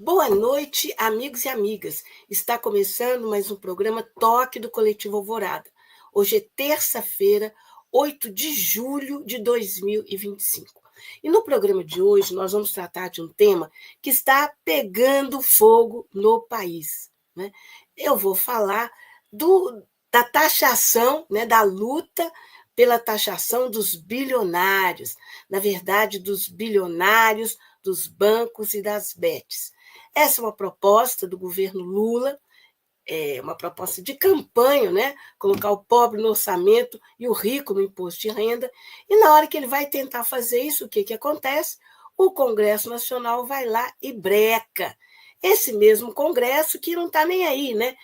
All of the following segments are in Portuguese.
Boa noite, amigos e amigas. Está começando mais um programa Toque do Coletivo Alvorada. Hoje é terça-feira, 8 de julho de 2025. E no programa de hoje nós vamos tratar de um tema que está pegando fogo no país, né? Eu vou falar da taxação, né, da luta pela taxação dos bilionários, na verdade, dos bilionários, dos bancos e das bets. Essa é uma proposta do governo Lula, é uma proposta de campanha, né? Colocar o pobre no orçamento e o rico no imposto de renda. E na hora que ele vai tentar fazer isso, o que acontece? O Congresso Nacional vai lá e breca. Esse mesmo Congresso que não está nem aí, né?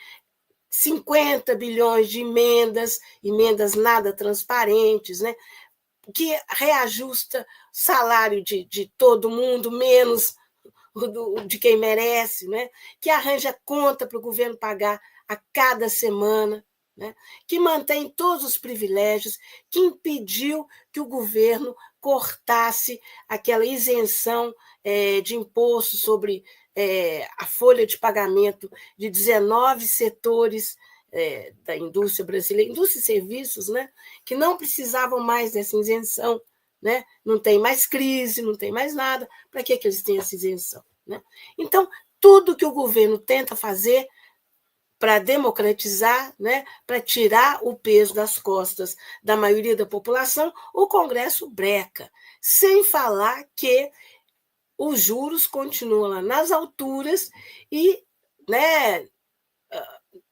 50 bilhões de emendas nada transparentes, né? Que reajusta salário de todo mundo, menos de quem merece, né? Que arranja conta para o governo pagar a cada semana, né? Que mantém todos os privilégios, que impediu que o governo cortasse aquela isenção de imposto sobre a folha de pagamento de 19 setores da indústria brasileira, indústria e serviços, né? Que não precisavam mais dessa isenção. Né? Não tem mais crise, não tem mais nada, para que eles têm essa isenção? Né? Então, tudo que o governo tenta fazer para democratizar, né, para tirar o peso das costas da maioria da população, o Congresso breca, sem falar que os juros continuam lá nas alturas e, né,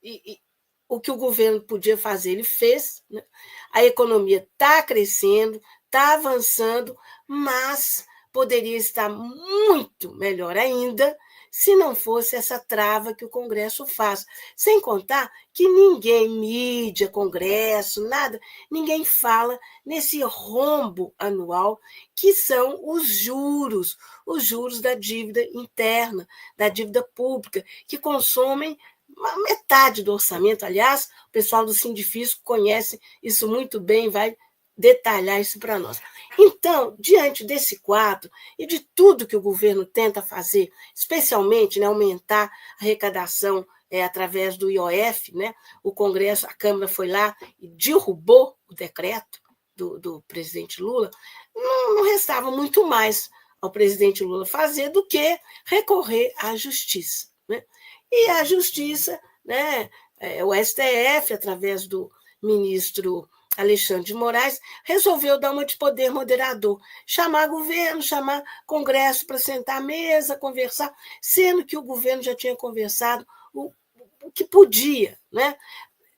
e o que o governo podia fazer, ele fez. Né? A economia está crescendo, está avançando, mas poderia estar muito melhor ainda se não fosse essa trava que o Congresso faz. Sem contar que ninguém, mídia, Congresso, nada, ninguém fala nesse rombo anual que são os juros da dívida interna, da dívida pública, que consomem metade do orçamento. Aliás, o pessoal do Sindifisco conhece isso muito bem, vai detalhar isso para nós. Então, diante desse quadro e de tudo que o governo tenta fazer, especialmente, né, aumentar a arrecadação através do IOF, né, o Congresso, a Câmara foi lá e derrubou o decreto do presidente Lula, não restava muito mais ao presidente Lula fazer do que recorrer à justiça. Né? E a justiça, né, o STF, através do ministro Alexandre de Moraes, resolveu dar uma de poder moderador, chamar governo, chamar Congresso para sentar à mesa, conversar, sendo que o governo já tinha conversado o que podia. Né?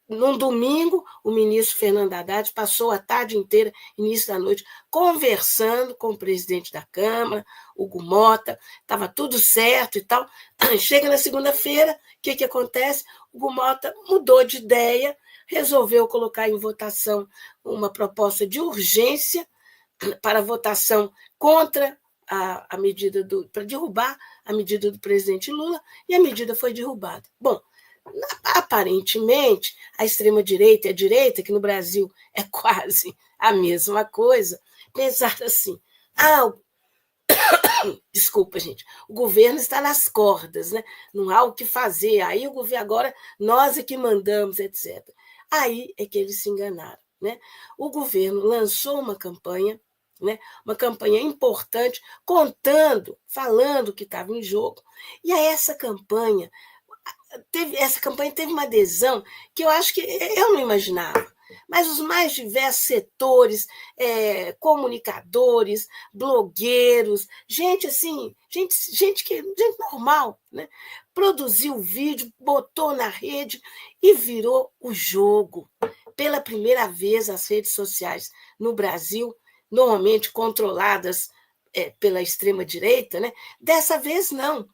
Num domingo, o ministro Fernando Haddad passou a tarde inteira, início da noite, conversando com o presidente da Câmara, Hugo Mota, estava tudo certo e tal. Chega na segunda-feira, o que acontece? Hugo Mota mudou de ideia, resolveu colocar em votação uma proposta de urgência para votação contra a medida para derrubar a medida do presidente Lula, e a medida foi derrubada. Bom, aparentemente, a extrema-direita e a direita, que no Brasil é quase a mesma coisa, pensaram assim: desculpa, gente, o governo está nas cordas, né? Não há o que fazer, aí o governo agora, nós é que mandamos, etc. Aí é que eles se enganaram. Né? O governo lançou uma campanha, né? Uma campanha importante, contando, falando o que estava em jogo, e a essa campanha teve uma adesão que eu acho que eu não imaginava. Mas os mais diversos setores, comunicadores, blogueiros, gente assim, gente normal, né? Produziu o vídeo, botou na rede e virou o jogo. Pela primeira vez, as redes sociais no Brasil, normalmente controladas pela extrema-direita, né? Dessa vez não.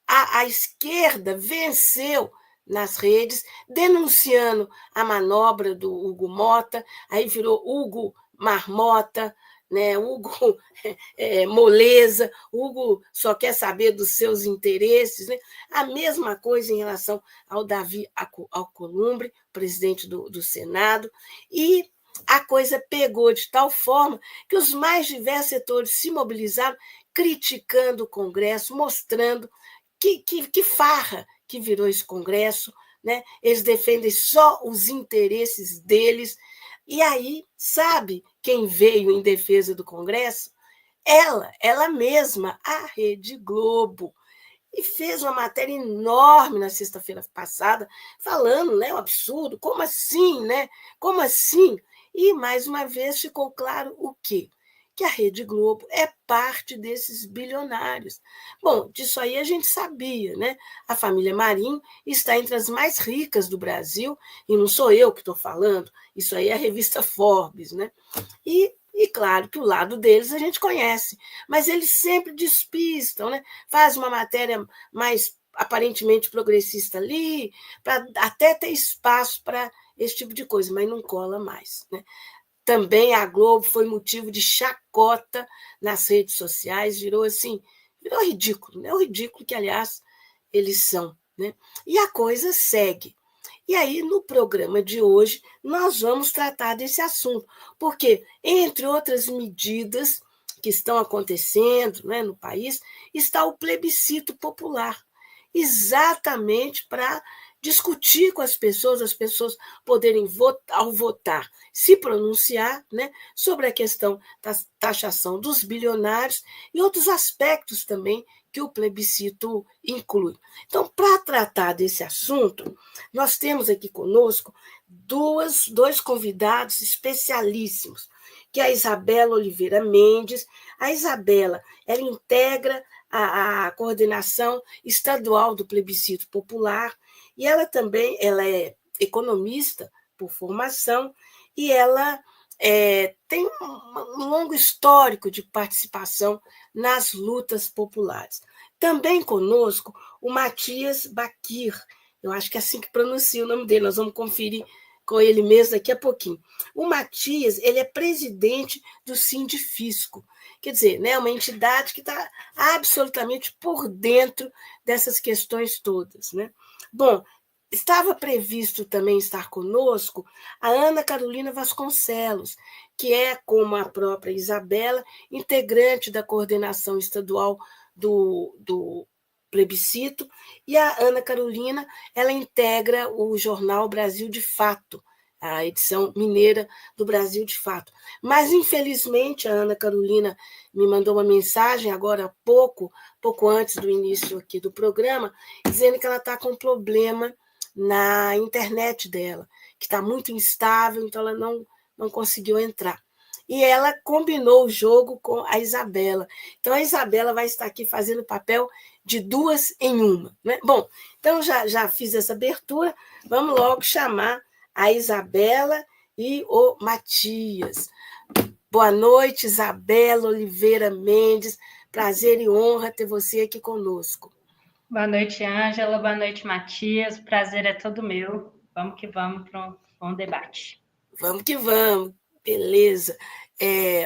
A esquerda venceu nas redes, denunciando a manobra do Hugo Mota, aí virou Hugo Marmota, né? Hugo moleza, Hugo só quer saber dos seus interesses. Né? A mesma coisa em relação ao Davi Alcolumbre, presidente do Senado, e a coisa pegou de tal forma que os mais diversos setores se mobilizaram, criticando o Congresso, mostrando que farra que virou esse Congresso, né? Eles defendem só os interesses deles. E aí, sabe quem veio em defesa do Congresso? Ela mesma, a Rede Globo, e fez uma matéria enorme na sexta-feira passada, falando, né, um absurdo, como assim, né? Como assim? E, mais uma vez, ficou claro o quê? Que a Rede Globo é parte desses bilionários. Bom, disso aí a gente sabia, né? A família Marinho está entre as mais ricas do Brasil, e não sou eu que estou falando, isso aí é a revista Forbes, né? E claro que o lado deles a gente conhece, mas eles sempre despistam, né? Faz uma matéria mais aparentemente progressista ali, para até ter espaço para esse tipo de coisa, mas não cola mais, né? Também a Globo foi motivo de chacota nas redes sociais, virou assim, virou ridículo, né? O ridículo que, aliás, eles são, né? E a coisa segue. E aí, no programa de hoje, nós vamos tratar desse assunto, porque, entre outras medidas que estão acontecendo, né, no país, está o plebiscito popular, exatamente para discutir com as pessoas poderem votar, ao votar, se pronunciar, né, sobre a questão da taxação dos bilionários e outros aspectos também que o plebiscito inclui. Então, para tratar desse assunto, nós temos aqui conosco dois convidados especialíssimos, que é a Isabela Oliveira Mendes. A Isabela, ela integra a coordenação estadual do Plebiscito Popular, e ela também é economista por formação, e ela tem um longo histórico de participação nas lutas populares. Também conosco o Matias Bakir, eu acho que é assim que pronuncia o nome dele, nós vamos conferir com ele mesmo daqui a pouquinho. O Matias, ele é presidente do Sindifisco, quer dizer, né, uma entidade que está absolutamente por dentro dessas questões todas, né? Bom, estava previsto também estar conosco a Ana Carolina Vasconcelos, que é, como a própria Isabela, integrante da coordenação estadual do plebiscito, e a Ana Carolina, ela integra o jornal Brasil de Fato, a edição mineira do Brasil de Fato. Mas, infelizmente, a Ana Carolina me mandou uma mensagem agora há pouco antes do início aqui do programa, dizendo que ela está com problema na internet dela, que está muito instável, então ela não conseguiu entrar. E ela combinou o jogo com a Isabela. Então, a Isabela vai estar aqui fazendo o papel de duas em uma, né? Bom, então já fiz essa abertura, vamos logo chamar a Isabela e o Matias. Boa noite, Isabela Oliveira Mendes. Prazer e honra ter você aqui conosco. Boa noite, Ângela. Boa noite, Matias. O prazer é todo meu. Vamos que vamos para um debate. Vamos que vamos. Beleza.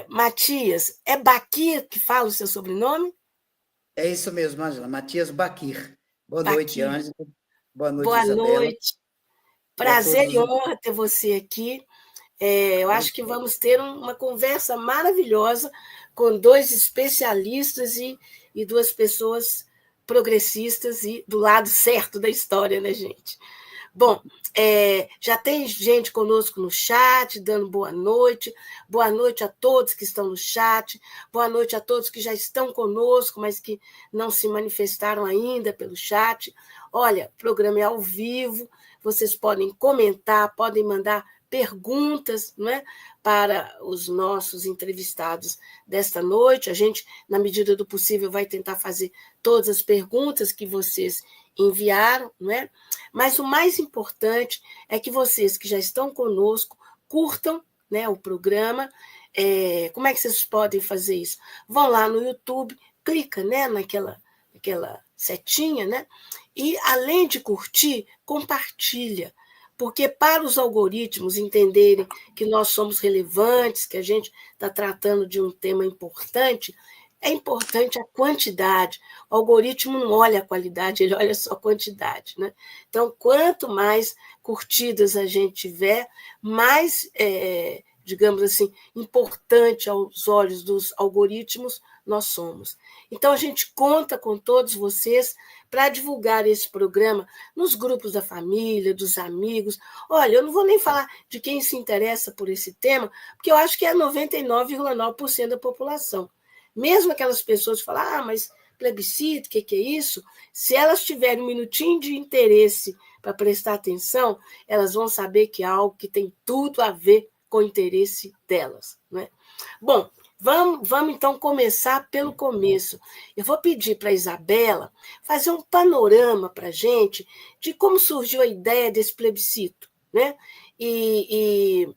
Matias, é Bakir que fala o seu sobrenome? É isso mesmo, Ângela. Matias Bakir. Boa noite, Ângela. Boa noite, Isabela. Noite. Prazer e honra ter você aqui. Eu acho que vamos ter uma conversa maravilhosa com dois especialistas e duas pessoas progressistas e do lado certo da história, né, gente? Bom, já tem gente conosco no chat, dando boa noite a todos que estão no chat, boa noite a todos que já estão conosco, mas que não se manifestaram ainda pelo chat. Olha, o programa é ao vivo, vocês podem comentar, podem mandar perguntas, não é, para os nossos entrevistados desta noite. A gente, na medida do possível, vai tentar fazer todas as perguntas que vocês enviaram, não é? Mas o mais importante é que vocês que já estão conosco curtam, né, o programa. Como é que vocês podem fazer isso? Vão lá no YouTube, clica, né, naquela setinha, né? E, além de curtir, compartilha. Porque para os algoritmos entenderem que nós somos relevantes, que a gente está tratando de um tema importante, é importante a quantidade. O algoritmo não olha a qualidade, ele olha só a quantidade, né? Então, quanto mais curtidas a gente tiver, mais digamos assim, importante aos olhos dos algoritmos, nós somos. Então, a gente conta com todos vocês para divulgar esse programa nos grupos da família, dos amigos. Olha, eu não vou nem falar de quem se interessa por esse tema, porque eu acho que é 99,9% da população. Mesmo aquelas pessoas que falam, mas plebiscito, o que é isso? Se elas tiverem um minutinho de interesse para prestar atenção, elas vão saber que é algo que tem tudo a ver com o interesse delas. Né? Bom, vamos então começar pelo começo. Eu vou pedir para a Isabela fazer um panorama para a gente de como surgiu a ideia desse plebiscito. Né? E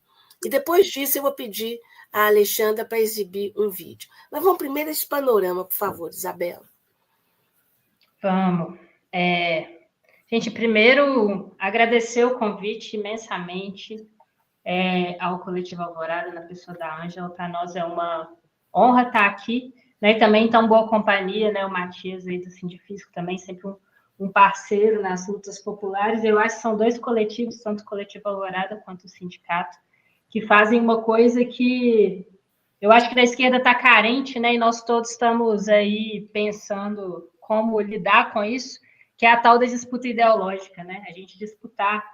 depois disso eu vou pedir a Alexandra para exibir um vídeo. Mas vamos primeiro esse panorama, por favor, Isabela. Vamos. Gente, primeiro, agradecer o convite imensamente ao Coletivo Alvorada, na pessoa da Ângela. Para nós é uma honra estar aqui, né? E também tão boa companhia, né? O Matias aí do Sindifisco também, sempre um parceiro nas lutas populares. Eu acho que são dois coletivos, tanto o Coletivo Alvorada quanto o sindicato, que fazem uma coisa que eu acho que a esquerda está carente, né? E nós todos estamos aí pensando como lidar com isso, que é a tal da disputa ideológica, né? A gente disputar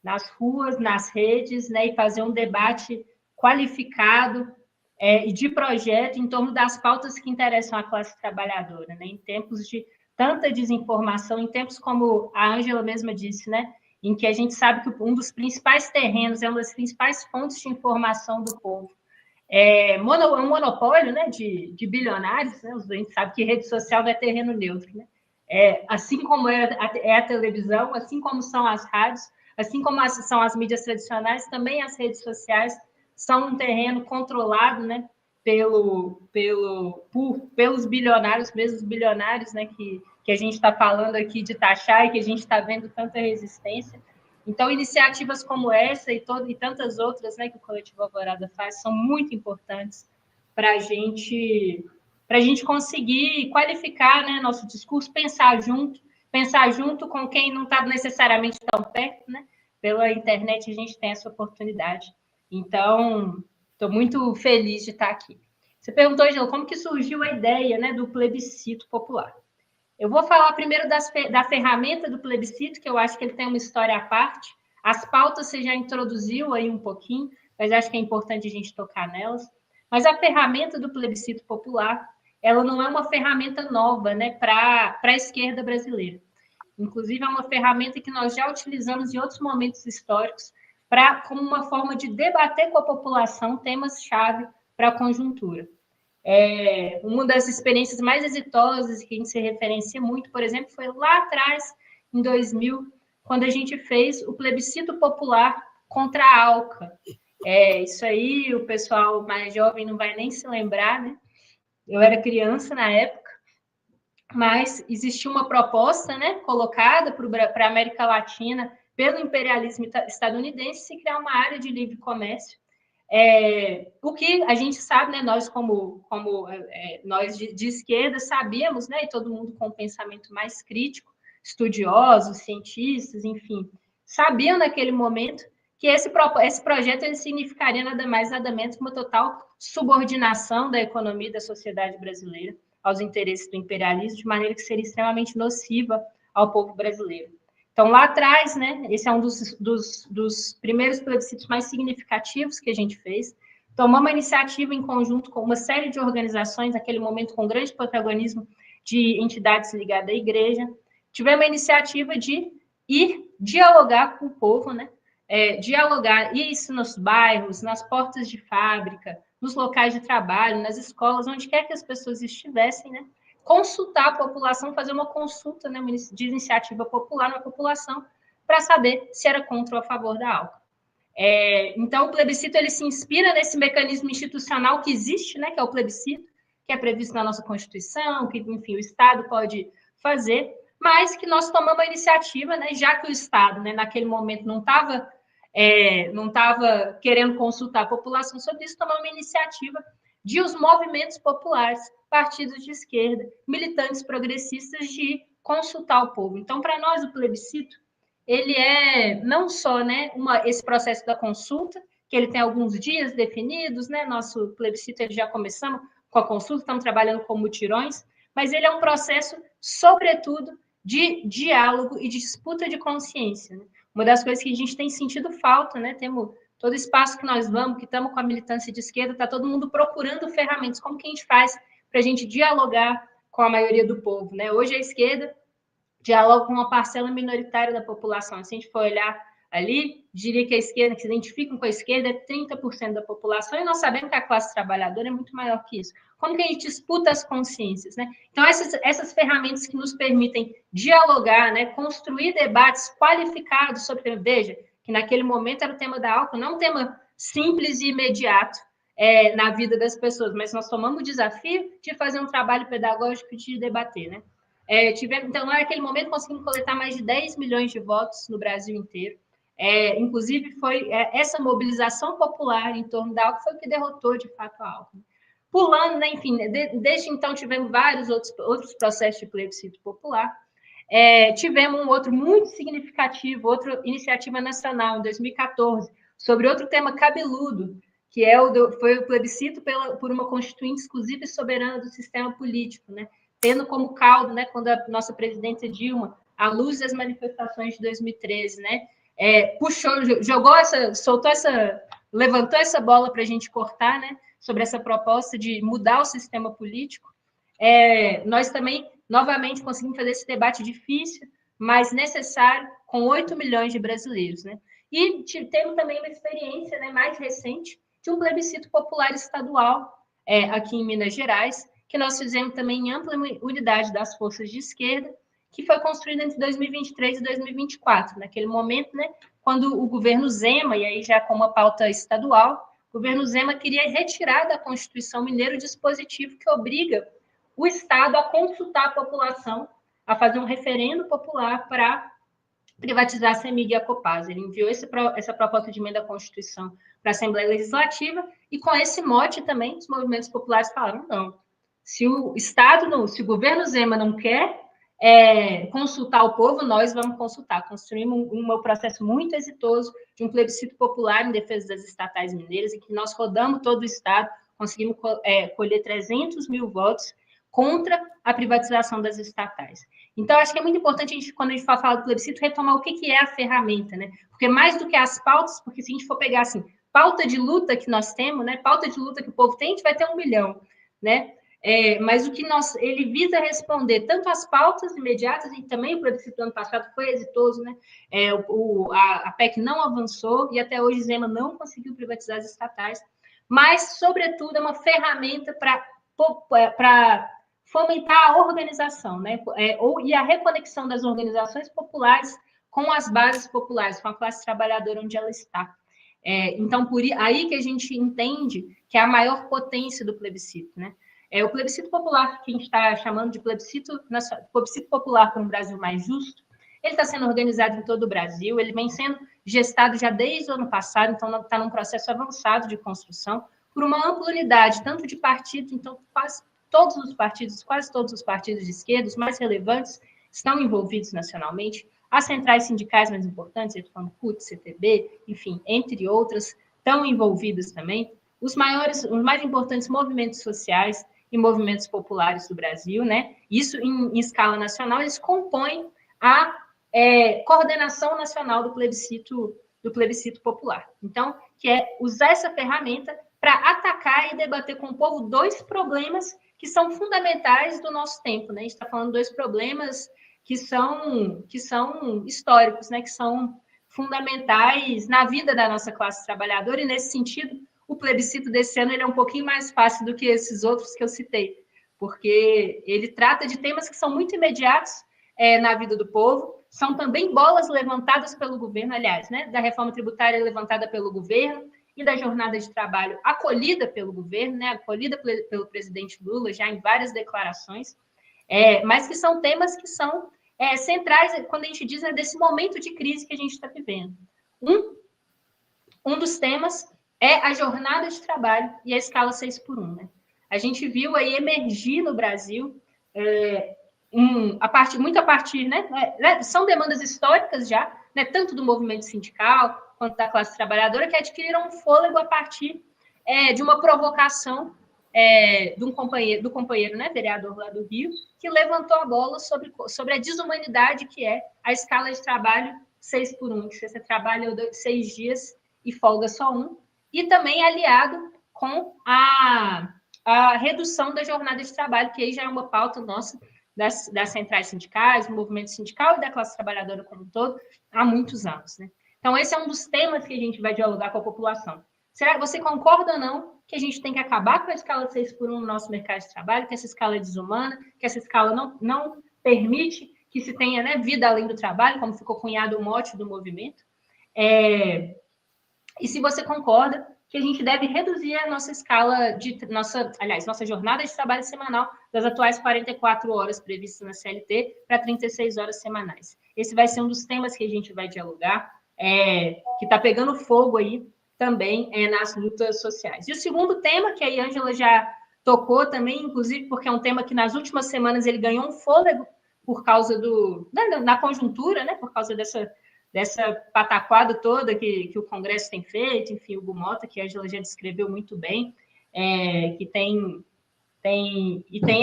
nas ruas, nas redes, né? E fazer um debate qualificado e de projeto em torno das pautas que interessam à classe trabalhadora, né? Em tempos de tanta desinformação, em tempos como a Ângela mesma disse, né? Em que a gente sabe que um dos principais terrenos, uma das principais fontes de informação do povo, um monopólio, né, de bilionários, né? A gente sabe que rede social não é terreno neutro, né? Assim como é a televisão, assim como são as rádios, assim como são as mídias tradicionais, também as redes sociais são um terreno controlado, né, pelos bilionários, mesmo os bilionários, né, que a gente está falando aqui de taxar e que a gente está vendo tanta resistência. Então, iniciativas como essa e tantas outras, né, que o Coletivo Alvorada faz são muito importantes para a gente conseguir qualificar, né, nosso discurso, pensar junto com quem não está necessariamente tão perto, né? Pela internet a gente tem essa oportunidade. Então, estou muito feliz de estar aqui. Você perguntou, Angela, como que surgiu a ideia, né, do plebiscito popular? Eu vou falar primeiro da ferramenta do plebiscito, que eu acho que ele tem uma história à parte. As pautas você já introduziu aí um pouquinho, mas acho que é importante a gente tocar nelas. Mas a ferramenta do plebiscito popular, ela não é uma ferramenta nova, né, para a esquerda brasileira. Inclusive, é uma ferramenta que nós já utilizamos em outros momentos históricos como uma forma de debater com a população temas-chave para a conjuntura. Uma das experiências mais exitosas que a gente se referencia muito, por exemplo, foi lá atrás, em 2000, quando a gente fez o plebiscito popular contra a ALCA. Isso aí o pessoal mais jovem não vai nem se lembrar, né? Eu era criança na época, mas existia uma proposta, né, colocada para a América Latina pelo imperialismo estadunidense se criar uma área de livre comércio. O que a gente sabe, né, nós nós de esquerda sabíamos, né, e todo mundo com um pensamento mais crítico, estudiosos, cientistas, enfim, sabiam naquele momento que esse projeto ele significaria nada mais, nada menos que uma total subordinação da economia e da sociedade brasileira aos interesses do imperialismo, de maneira que seria extremamente nociva ao povo brasileiro. Então, lá atrás, né, esse é um dos primeiros plebiscitos mais significativos que a gente fez. Tomamos uma iniciativa em conjunto com uma série de organizações, naquele momento com grande protagonismo de entidades ligadas à igreja. Tivemos a iniciativa de ir dialogar com o povo, né? Dialogar isso nos bairros, nas portas de fábrica, nos locais de trabalho, nas escolas, onde quer que as pessoas estivessem, né? Consultar a população, fazer uma consulta, né, de iniciativa popular na população para saber se era contra ou a favor da ALCA. Então, o plebiscito ele se inspira nesse mecanismo institucional que existe, né, que é o plebiscito, que é previsto na nossa Constituição, que, enfim, o Estado pode fazer, mas que nós tomamos a iniciativa, né, já que o Estado, né, naquele momento não estava querendo consultar a população sobre isso, tomamos uma iniciativa de os movimentos populares, partidos de esquerda, militantes progressistas, de consultar o povo. Então, para nós, o plebiscito, ele é não só, né, esse processo da consulta, que ele tem alguns dias definidos, né? Nosso plebiscito ele já começamos com a consulta, estamos trabalhando com mutirões, mas ele é um processo, sobretudo, de diálogo e de disputa de consciência. Né? Uma das coisas que a gente tem sentido falta, né? Temos todo espaço que nós vamos, que estamos com a militância de esquerda, está todo mundo procurando ferramentas. Como que a gente faz para a gente dialogar com a maioria do povo? Né? Hoje a esquerda dialoga com uma parcela minoritária da população. Se a gente for olhar ali, diria que a esquerda, que se identificam com a esquerda, é 30% da população, e nós sabemos que a classe trabalhadora é muito maior que isso. Como que a gente disputa as consciências, né? Então, essas ferramentas que nos permitem dialogar, né, construir debates qualificados sobre... Veja, que naquele momento era o tema da álcool, não um tema simples e imediato na vida das pessoas, mas nós tomamos o desafio de fazer um trabalho pedagógico e de debater, né? Então, naquele momento, conseguimos coletar mais de 10 milhões de votos no Brasil inteiro. Inclusive, foi essa mobilização popular em torno da álcool foi o que derrotou, de fato, a álcool. Pulando, né, enfim, desde então, tivemos vários outros processos de plebiscito popular. Tivemos um outro muito significativo, outra iniciativa nacional, em 2014, sobre outro tema cabeludo, que foi o plebiscito por uma constituinte exclusiva e soberana do sistema político, né? Tendo como caldo, né, quando a nossa presidenta Dilma, à luz das manifestações de 2013, né, levantou essa bola para a gente cortar, né, sobre essa proposta de mudar o sistema político. Nós também, novamente, conseguimos fazer esse debate difícil, mas necessário, com 8 milhões de brasileiros, né? E temos também uma experiência, né, mais recente de um plebiscito popular estadual aqui em Minas Gerais, que nós fizemos também em ampla unidade das forças de esquerda, que foi construída entre 2023 e 2024. Naquele momento, né, quando o governo Zema, e aí já com uma pauta estadual, o governo Zema queria retirar da Constituição Mineira o dispositivo que obriga o Estado a consultar a população, a fazer um referendo popular para privatizar a CEMIG e a Copasa. Ele enviou essa proposta de emenda à Constituição para a Assembleia Legislativa, e com esse mote também, os movimentos populares falaram, não, se o governo Zema não quer consultar o povo, nós vamos consultar. Construímos um processo muito exitoso de um plebiscito popular em defesa das estatais mineiras, em que nós rodamos todo o Estado, conseguimos colher 300 mil votos contra a privatização das estatais. Então, acho que é muito importante, quando a gente for falar do plebiscito, retomar o que é a ferramenta, né? Porque mais do que as pautas, porque se a gente for pegar, assim, pauta de luta que nós temos, né? Pauta de luta que o povo tem, a gente vai ter 1 milhão, né? Mas o que ele visa responder tanto às pautas imediatas, e também o plebiscito do ano passado foi exitoso, né? A PEC não avançou, e até hoje Zema não conseguiu privatizar as estatais, mas, sobretudo, é uma ferramenta para fomentar a organização, né? E a reconexão das organizações populares com as bases populares, com a classe trabalhadora onde ela está. Então, aí que a gente entende que é a maior potência do plebiscito, né? O plebiscito popular, que a gente está chamando de plebiscito popular para um Brasil mais justo, ele está sendo organizado em todo o Brasil, ele vem sendo gestado já desde o ano passado, então está num processo avançado de construção, por uma ampla unidade, tanto de partidos, então quase todos os partidos de esquerda, os mais relevantes, estão envolvidos nacionalmente, as centrais sindicais mais importantes, como CUT, CTB, enfim, entre outras, estão envolvidas também, os mais importantes movimentos sociais e movimentos populares do Brasil, né? Isso em escala nacional, eles compõem a coordenação nacional do plebiscito popular. Então, que é usar essa ferramenta para atacar e debater com o povo 2 problemas que são fundamentais do nosso tempo, né? A gente está falando 2 problemas que são históricos, né? Que são fundamentais na vida da nossa classe trabalhadora, e nesse sentido, o plebiscito desse ano ele é um pouquinho mais fácil do que esses outros que eu citei, porque ele trata de temas que são muito imediatos na vida do povo, são também bolas levantadas pelo governo, aliás, né? Da reforma tributária levantada pelo governo, e da jornada de trabalho acolhida pelo governo, né, acolhida pelo presidente Lula, já em várias declarações, mas que são temas que são centrais quando a gente diz desse momento de crise que a gente está vivendo. Um dos temas é a jornada de trabalho e a escala 6x1. Né? A gente viu aí emergir no Brasil, muito a partir, né, são demandas históricas já, né, tanto do movimento sindical, quanto da classe trabalhadora, que adquiriram um fôlego a partir de uma provocação do companheiro, né, vereador lá do Rio, que levantou a bola sobre a desumanidade que é a escala de trabalho 6x1, que você trabalha 6 dias e folga só 1, e também aliado com a redução da jornada de trabalho, que aí já é uma pauta nossa das centrais sindicais, do movimento sindical e da classe trabalhadora como um todo, há muitos anos, né? Então, esse é um dos temas que a gente vai dialogar com a população. Será que você concorda ou não que a gente tem que acabar com a escala 6x1 no nosso mercado de trabalho, que essa escala é desumana, que essa escala não permite que se tenha, né, vida além do trabalho, como ficou cunhado o mote do movimento? E se você concorda que a gente deve reduzir a nossa escala nossa jornada de trabalho semanal das atuais 44 horas previstas na CLT para 36 horas semanais. Esse vai ser um dos temas que a gente vai dialogar, que está pegando fogo aí também nas lutas sociais. E o segundo tema, que a Ângela já tocou também, inclusive porque é um tema que nas últimas semanas ele ganhou um fôlego por causa na conjuntura, né, por causa dessa pataquada toda que o Congresso tem feito, enfim, o Hugo Mota, que a Ângela já descreveu muito bem, que tem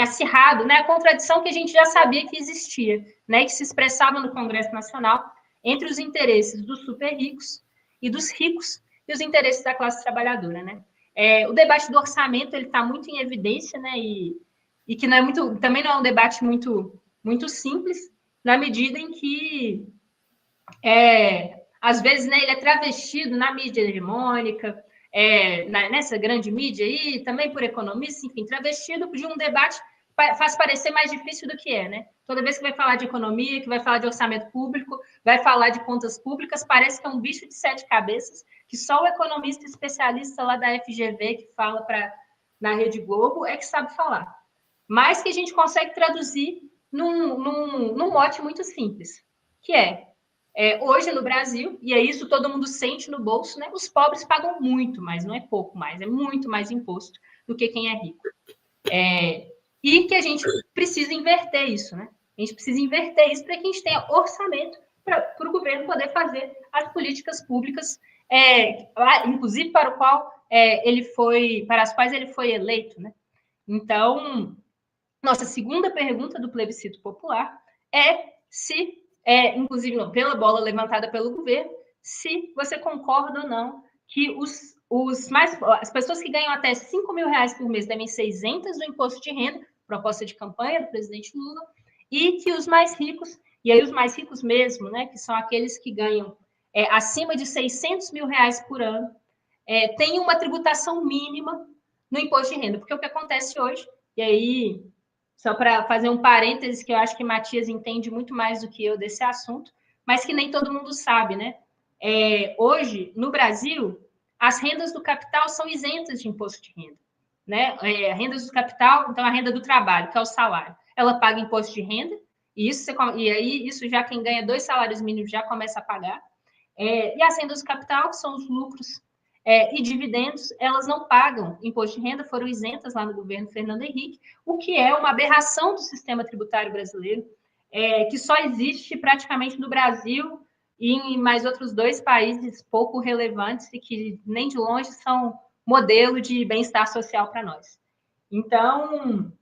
acirrado, né, a contradição que a gente já sabia que existia, né, que se expressava no Congresso Nacional entre os interesses dos super ricos e dos ricos e os interesses da classe trabalhadora, né? O debate do orçamento ele está muito em evidência, né, e que também não é um debate muito simples, na medida em que às vezes, né, ele é travestido na mídia hegemônica, nessa grande mídia aí, também por economistas, enfim, travestido de um debate faz parecer mais difícil do que é, né? Toda vez que vai falar de economia, que vai falar de orçamento público, vai falar de contas públicas, parece que é um bicho de 7 cabeças, que só o economista especialista lá da FGV, que fala na Rede Globo, é que sabe falar. Mas que a gente consegue traduzir num mote muito simples, que hoje no Brasil, e é isso todo mundo sente no bolso, né? Os pobres pagam muito mais, não é pouco mais, é muito mais imposto do que quem é rico. E que a gente precisa inverter isso, né? A gente precisa inverter isso para que a gente tenha orçamento para o governo poder fazer as políticas públicas, inclusive para as quais ele foi eleito, né? Então, nossa segunda pergunta do plebiscito popular é se inclusive pela bola levantada pelo governo, se você concorda ou não que as pessoas que ganham até R$5.000 por mês devem ser isentas do imposto de renda, proposta de campanha do presidente Lula, e que os mais ricos, e aí os mais ricos mesmo, né, que são aqueles que ganham acima de R$600 mil por ano, têm uma tributação mínima no imposto de renda, porque o que acontece hoje, e aí só para fazer um parênteses, que eu acho que Matias entende muito mais do que eu desse assunto, mas que nem todo mundo sabe, né? Hoje, no Brasil, as rendas do capital são isentas de imposto de renda, né? Rendas do capital, então a renda do trabalho, que é o salário, ela paga imposto de renda, e aí isso já quem ganha 2 salários mínimos já começa a pagar. E as rendas do capital, que são os lucros e dividendos, elas não pagam imposto de renda, foram isentas lá no governo Fernando Henrique, o que é uma aberração do sistema tributário brasileiro, que só existe praticamente no Brasil e em mais outros 2 países pouco relevantes e que nem de longe são modelo de bem-estar social para nós. Então,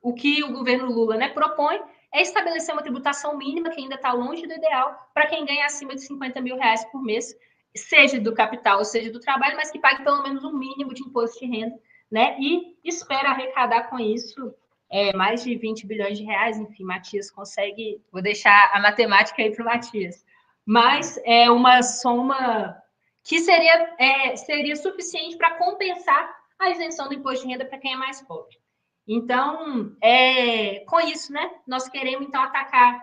o que o governo Lula, né, propõe é estabelecer uma tributação mínima, que ainda está longe do ideal, para quem ganha acima de R$50 mil por mês, seja do capital, seja do trabalho, mas que pague pelo menos um mínimo de imposto de renda, né? E espera arrecadar com isso mais de R$20 bilhões. Enfim, Matias consegue... Vou deixar a matemática aí para o Matias. Mas é uma soma que seria suficiente para compensar a isenção do imposto de renda para quem é mais pobre. Então, com isso, né, nós queremos, então, atacar,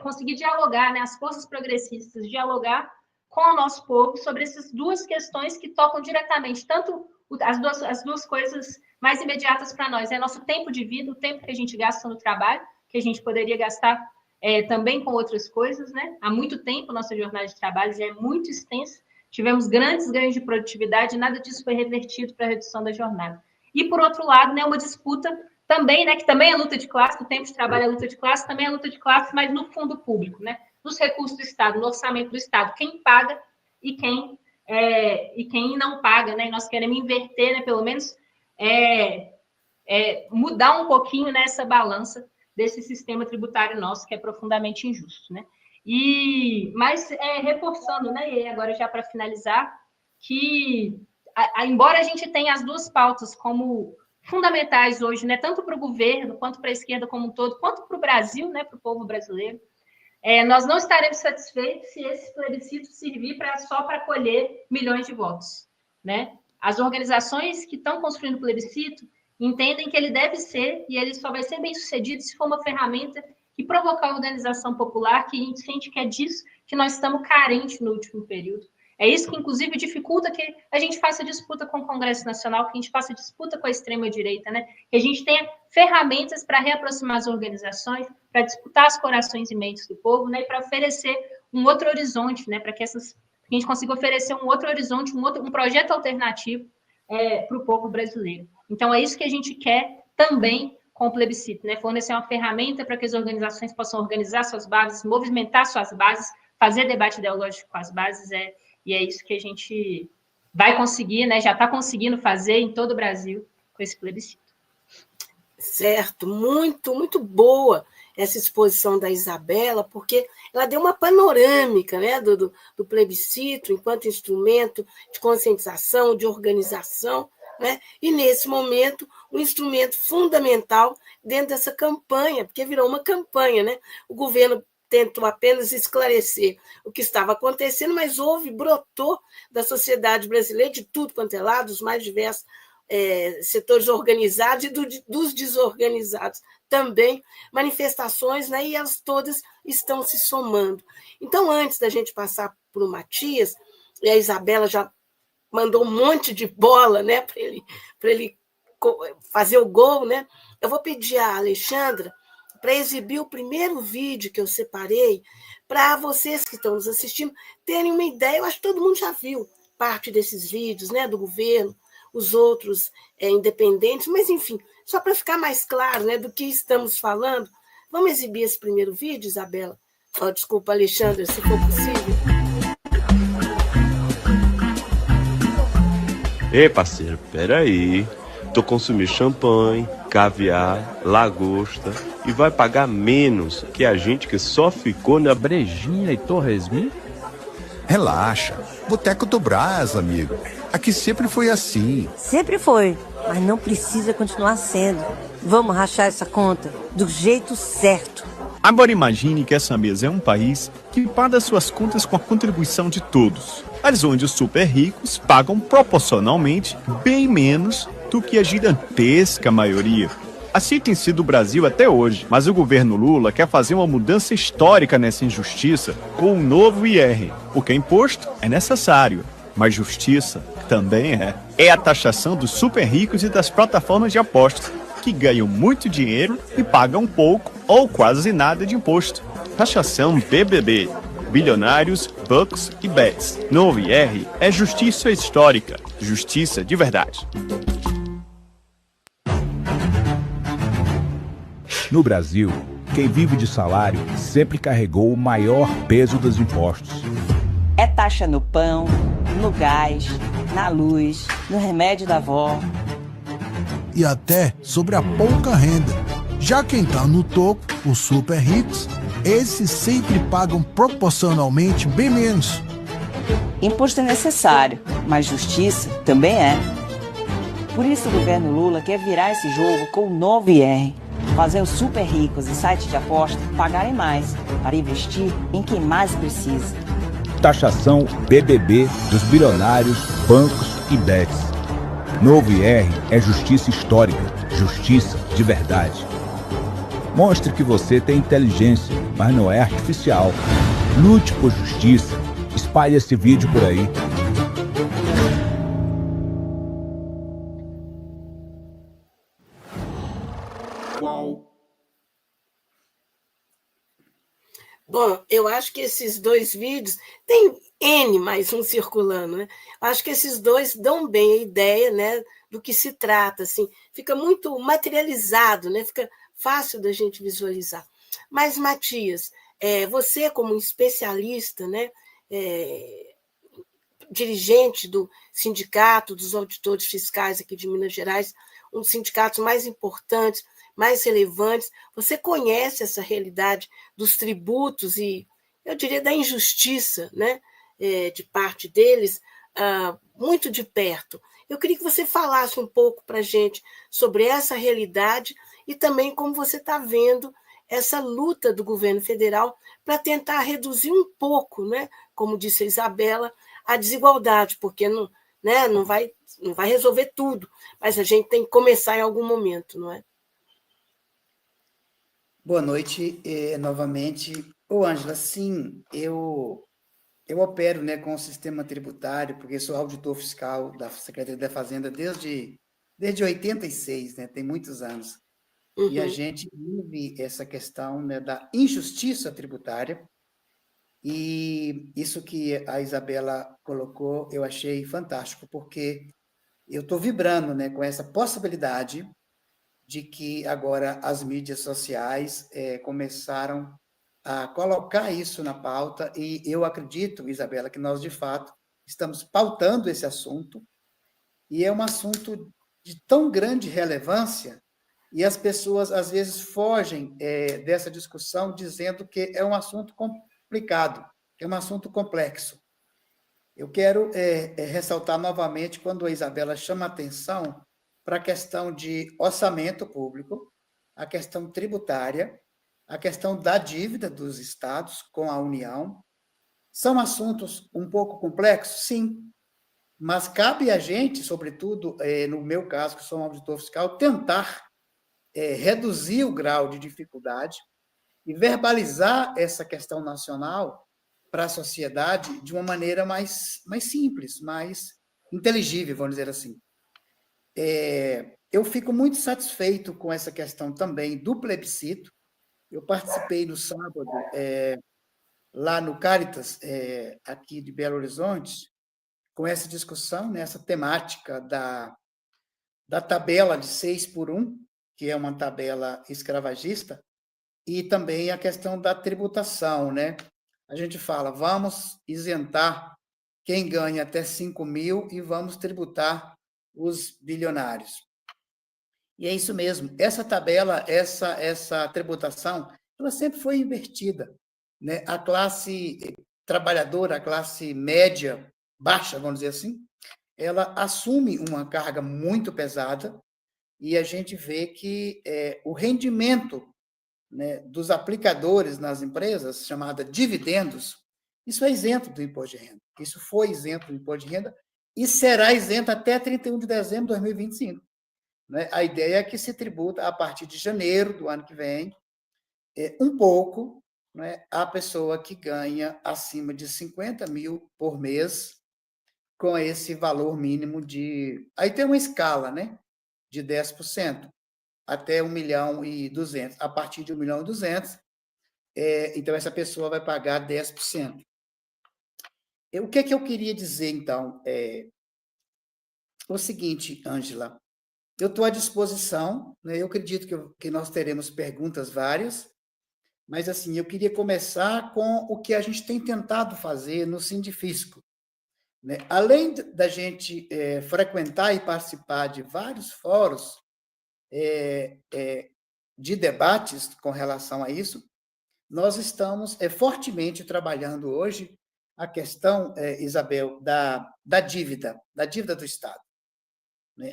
conseguir dialogar, né, as forças progressistas, dialogar com o nosso povo sobre essas 2 questões que tocam diretamente, tanto as duas coisas mais imediatas para nós, nosso tempo de vida, o tempo que a gente gasta no trabalho, que a gente poderia gastar também com outras coisas, né? Há muito tempo, nossa jornada de trabalho já é muito extensa, tivemos grandes ganhos de produtividade, nada disso foi revertido para a redução da jornada. E, por outro lado, né, uma disputa também, né, que também é luta de classe, o tempo de trabalho é luta de classe, também é luta de classe, mas no fundo público, né? dos recursos do Estado, no orçamento do Estado, quem paga e quem não paga, né? E nós queremos inverter, né? Pelo menos mudar um pouquinho nessa balança desse sistema tributário nosso, que é profundamente injusto, né? Mas reforçando, né? E agora já para finalizar, que embora a gente tenha as duas pautas como fundamentais hoje, né? Tanto para o governo quanto para a esquerda como um todo, quanto para o Brasil, né? Para o povo brasileiro, nós não estaremos satisfeitos se esse plebiscito servir só para colher milhões de votos, né? As organizações que estão construindo o plebiscito entendem que ele deve ser, e ele só vai ser bem sucedido se for uma ferramenta que provocar a organização popular, que a gente sente que é disso que nós estamos carentes no último período. É isso que, inclusive, dificulta que a gente faça disputa com o Congresso Nacional, que a gente faça disputa com a extrema-direita, né? Que a gente tenha ferramentas para reaproximar as organizações, para disputar os corações e mentes do povo, né? E para oferecer um outro horizonte, né? Para que a gente consiga oferecer um outro horizonte, um projeto alternativo para o povo brasileiro. Então, é isso que a gente quer também com o plebiscito, né? Fornecer uma ferramenta para que as organizações possam organizar suas bases, movimentar suas bases, fazer debate ideológico com as bases, e é isso que a gente vai conseguir, né? Já está conseguindo fazer em todo o Brasil com esse plebiscito. Certo, muito, muito boa essa exposição da Isabela, porque ela deu uma panorâmica, né, do plebiscito enquanto instrumento de conscientização, de organização, né? E, nesse momento, um instrumento fundamental dentro dessa campanha, porque virou uma campanha, né? O governo tentou apenas esclarecer o que estava acontecendo, mas brotou da sociedade brasileira, de tudo quanto é lado, os mais diversos setores organizados e dos desorganizados também, manifestações, né? E elas todas estão se somando. Então, antes da gente passar para o Matias, e a Isabela já mandou um monte de bola, né, para ele fazer o gol, né? Eu vou pedir à Alexandra para exibir o primeiro vídeo que eu separei, para vocês que estão nos assistindo terem uma ideia. Eu acho que todo mundo já viu parte desses vídeos, né, do governo, os outros independentes, mas, enfim, só para ficar mais claro, né, do que estamos falando, vamos exibir esse primeiro vídeo, Isabela? Desculpa, Alexandra, se for possível. Ei, parceiro, peraí. Tu consumir champanhe, caviar, lagosta e vai pagar menos que a gente que só ficou na brejinha e torresmin? Relaxa. Boteco do Brás, amigo. Aqui sempre foi assim. Sempre foi, mas não precisa continuar sendo. Vamos rachar essa conta do jeito certo. Agora imagine que essa mesa é um país que paga suas contas com a contribuição de todos. Mas onde os super ricos pagam proporcionalmente bem menos do que a gigantesca maioria. Assim tem sido o Brasil até hoje, mas o governo Lula quer fazer uma mudança histórica nessa injustiça com um novo IR, porque imposto é necessário, mas justiça também é. É a taxação dos super ricos e das plataformas de apostas, que ganham muito dinheiro e pagam pouco ou quase nada de imposto. Taxação BBB. Bilionários, bucks e bets. Novo IR é justiça histórica, justiça de verdade. No Brasil, quem vive de salário sempre carregou o maior peso dos impostos. É taxa no pão, no gás, na luz, no remédio da avó. E até sobre a pouca renda. Já quem tá no topo, os super ricos, esses sempre pagam proporcionalmente bem menos. Imposto é necessário, mas justiça também é. Por isso o governo Lula quer virar esse jogo com o novo IR. Fazer os super ricos e sites de aposta pagarem mais para investir em quem mais precisa. Taxação BBB dos bilionários, bancos e bets. Novo IR é justiça histórica, justiça de verdade. Mostre que você tem inteligência, mas não é artificial. Lute por justiça. Espalhe esse vídeo por aí. Bom, eu acho que esses dois vídeos, tem N mais um circulando, né? Acho que esses dois dão bem a ideia, né, do que se trata, assim, fica muito materializado, né? Fica fácil da gente visualizar. Mas, Matias, Você, como especialista, né, dirigente do Sindicato dos Auditores Fiscais aqui de Minas Gerais, um dos sindicatos mais importantes, mais relevantes, você conhece essa realidade dos tributos e, eu diria, da injustiça, né, de parte deles, muito de perto. Eu queria que você falasse um pouco para a gente sobre essa realidade e também como você está vendo essa luta do governo federal para tentar reduzir um pouco, né, como disse a Isabela, a desigualdade, porque não, né, não vai resolver tudo, mas a gente tem que começar em algum momento, não é? Boa noite, novamente. Ângela, sim, eu opero, né, com o sistema tributário, porque sou auditor fiscal da Secretaria da Fazenda desde 86, né, tem muitos anos. Uhum. E a gente vive essa questão, né, da injustiça tributária, e isso que a Isabela colocou, eu achei fantástico, porque eu estou vibrando, né, com essa possibilidade de que agora as mídias sociais começaram a colocar isso na pauta, e eu acredito, Isabela, que nós, de fato, estamos pautando esse assunto, e é um assunto de tão grande relevância, e as pessoas, às vezes, fogem dessa discussão dizendo que é um assunto complicado, que é um assunto complexo. Eu quero ressaltar novamente, quando a Isabela chama a atenção para a questão de orçamento público, a questão tributária, a questão da dívida dos estados com a União. São assuntos um pouco complexos? Sim, mas cabe a gente, sobretudo, no meu caso, que sou um auditor fiscal, tentar reduzir o grau de dificuldade e verbalizar essa questão nacional para a sociedade de uma maneira mais simples, mais inteligível, vamos dizer assim. Eu fico muito satisfeito com essa questão também do plebiscito. Eu participei no sábado, lá no Caritas, aqui de Belo Horizonte, com essa discussão, né, essa temática da tabela de 6x1, que é uma tabela escravagista, e também a questão da tributação, né? A gente fala, vamos isentar quem ganha até 5 mil e vamos tributar os bilionários. E é isso mesmo. Essa tabela, essa tributação, ela sempre foi invertida, né? A classe trabalhadora, a classe média, baixa, vamos dizer assim, ela assume uma carga muito pesada e a gente vê que o rendimento, né, dos aplicadores nas empresas, chamada dividendos, isso é isento do imposto de renda. Isso foi isento do imposto de renda e será isento até 31 de dezembro de 2025. Né? A ideia é que se tributa a partir de janeiro do ano que vem, um pouco, né, a pessoa que ganha acima de 50 mil por mês, com esse valor mínimo de... Aí tem uma escala, né, de 10%, até 1.200.000. A partir de 1.200.000, então essa pessoa vai pagar 10%. O que eu queria dizer, então, o seguinte, Ângela, eu estou à disposição, né? Eu acredito que nós teremos perguntas várias, mas, assim, eu queria começar com o que a gente tem tentado fazer no Sindifisco. Né? Além da gente frequentar e participar de vários fóruns de debates com relação a isso, nós estamos fortemente trabalhando hoje a questão, Isabel, da dívida do Estado.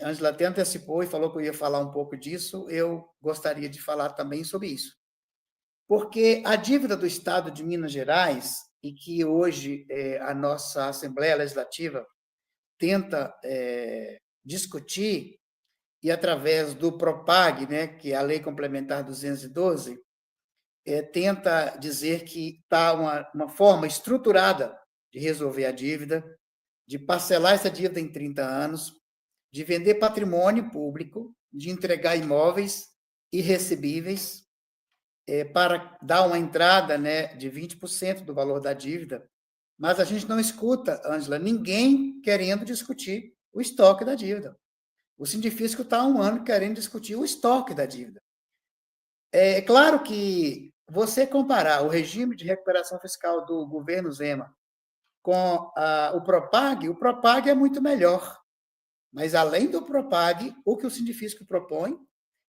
Ângela até antecipou e falou que eu ia falar um pouco disso, eu gostaria de falar também sobre isso. Porque a dívida do Estado de Minas Gerais, e que hoje a nossa Assembleia Legislativa tenta discutir, e através do PROPAG, né, que é a Lei Complementar 212, tenta dizer que está uma forma estruturada de resolver a dívida, de parcelar essa dívida em 30 anos, de vender patrimônio público, de entregar imóveis irrecebíveis, para dar uma entrada, né, de 20% do valor da dívida. Mas a gente não escuta, Ângela, ninguém querendo discutir o estoque da dívida. O Sindifisco está há um ano querendo discutir o estoque da dívida. É claro que você comparar o regime de recuperação fiscal do governo Zema com o Propag é muito melhor. Mas, além do Propag, o que o Sindifisco propõe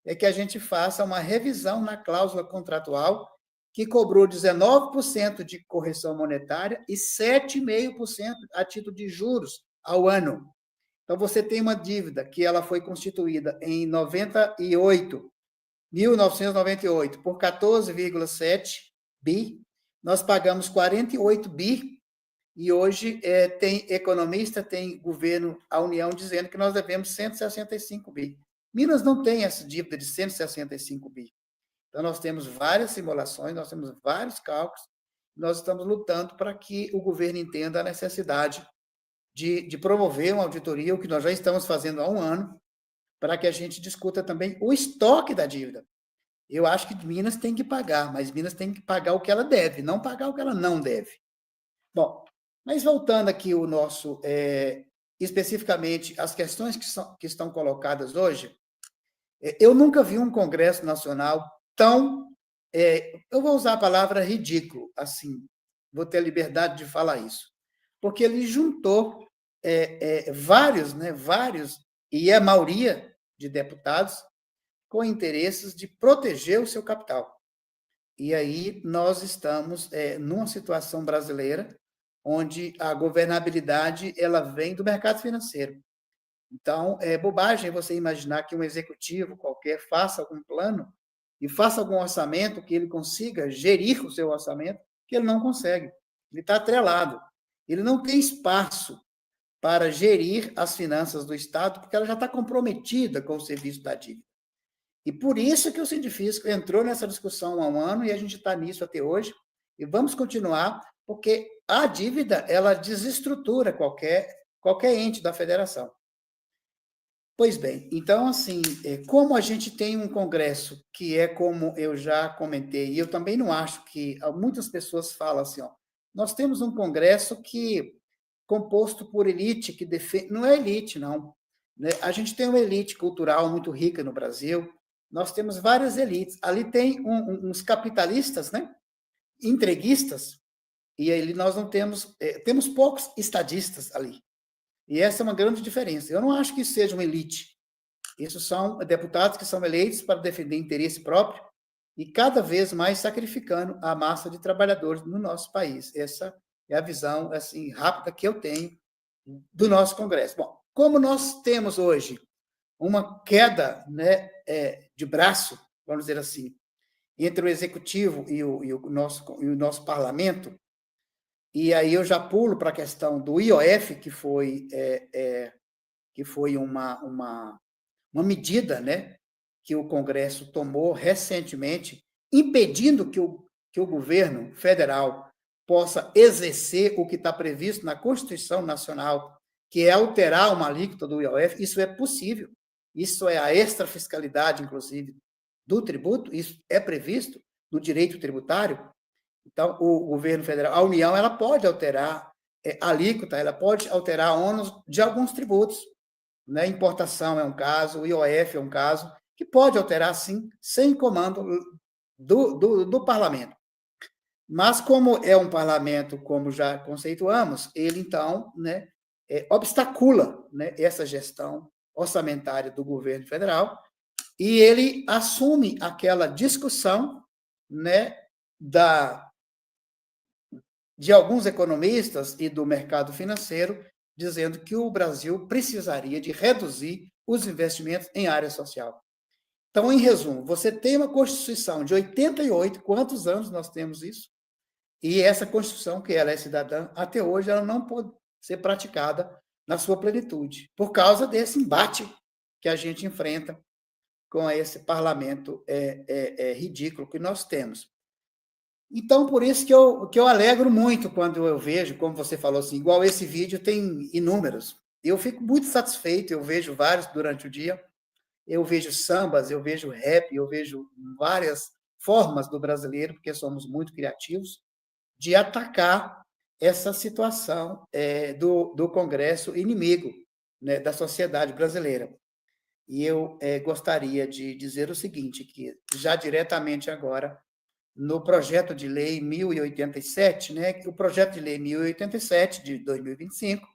é que a gente faça uma revisão na cláusula contratual que cobrou 19% de correção monetária e 7,5% a título de juros ao ano. Então, você tem uma dívida que ela foi constituída em 1998 por 14,7 bi, nós pagamos 48 bi, e hoje tem economista, tem governo, a União, dizendo que nós devemos 165 bi. Minas não tem essa dívida de 165 bi. Então, nós temos várias simulações, nós temos vários cálculos, nós estamos lutando para que o governo entenda a necessidade de promover uma auditoria, o que nós já estamos fazendo há um ano, para que a gente discuta também o estoque da dívida. Eu acho que Minas tem que pagar, mas Minas tem que pagar o que ela deve, não pagar o que ela não deve. Bom, mas voltando aqui o nosso, especificamente, as questões que estão colocadas hoje, eu nunca vi um Congresso Nacional tão, eu vou usar a palavra ridículo, assim, vou ter a liberdade de falar isso, porque ele juntou vários, e a maioria de deputados, com interesses de proteger o seu capital. E aí nós estamos numa situação brasileira onde a governabilidade ela vem do mercado financeiro. Então, é bobagem você imaginar que um executivo qualquer faça algum plano e faça algum orçamento que ele consiga gerir o seu orçamento, que ele não consegue. Ele está atrelado. Ele não tem espaço para gerir as finanças do Estado, porque ela já está comprometida com o serviço da dívida. E por isso que o Sindifisco entrou nessa discussão há um ano e a gente está nisso até hoje, e vamos continuar, porque a dívida ela desestrutura qualquer ente da federação. Pois bem, então, assim, como a gente tem um Congresso que é como eu já comentei, e eu também não acho que muitas pessoas falam assim, nós temos um Congresso composto por elite que defende... Não é elite, não. Né? A gente tem uma elite cultural muito rica no Brasil, nós temos várias elites. Ali tem uns capitalistas, né? Entreguistas, e ali nós não temos... temos poucos estadistas ali. E essa é uma grande diferença. Eu não acho que isso seja uma elite. Isso são deputados que são eleitos para defender interesse próprio e cada vez mais sacrificando a massa de trabalhadores no nosso país. Essa é a visão assim rápida que eu tenho do nosso Congresso. Bom, como nós temos hoje uma queda, né, de braço, vamos dizer assim, entre o Executivo e o nosso Parlamento, e aí eu já pulo para a questão do IOF, que foi uma medida, né, que o Congresso tomou recentemente, impedindo que o governo federal possa exercer o que está previsto na Constituição Nacional, que é alterar uma alíquota do IOF. Isso é possível. Isso é a extrafiscalidade, inclusive, do tributo. Isso é previsto no direito tributário. Então, o governo federal, a União, ela pode alterar a alíquota, ela pode alterar ônus de alguns tributos. Né? Importação é um caso, o IOF é um caso, que pode alterar, sim, sem comando do parlamento. Mas, como é um parlamento, como já conceituamos, ele, então, né, obstacula, né, essa gestão orçamentária do governo federal e ele assume aquela discussão, né, de alguns economistas e do mercado financeiro, dizendo que o Brasil precisaria de reduzir os investimentos em área social. Então, em resumo, você tem uma Constituição de 88, quantos anos nós temos isso? E essa Constituição, que ela é cidadã, até hoje ela não pode ser praticada na sua plenitude, por causa desse embate que a gente enfrenta com esse parlamento ridículo que nós temos. Então, por isso que eu alegro muito quando eu vejo, como você falou assim, igual esse vídeo tem inúmeros. Eu fico muito satisfeito, eu vejo vários durante o dia, eu vejo sambas, eu vejo rap, eu vejo várias formas do brasileiro, porque somos muito criativos, de atacar essa situação do Congresso inimigo, né, da sociedade brasileira. E eu gostaria de dizer o seguinte, que já diretamente agora, no projeto de lei 1087, né? O projeto de lei 1087 de 2025,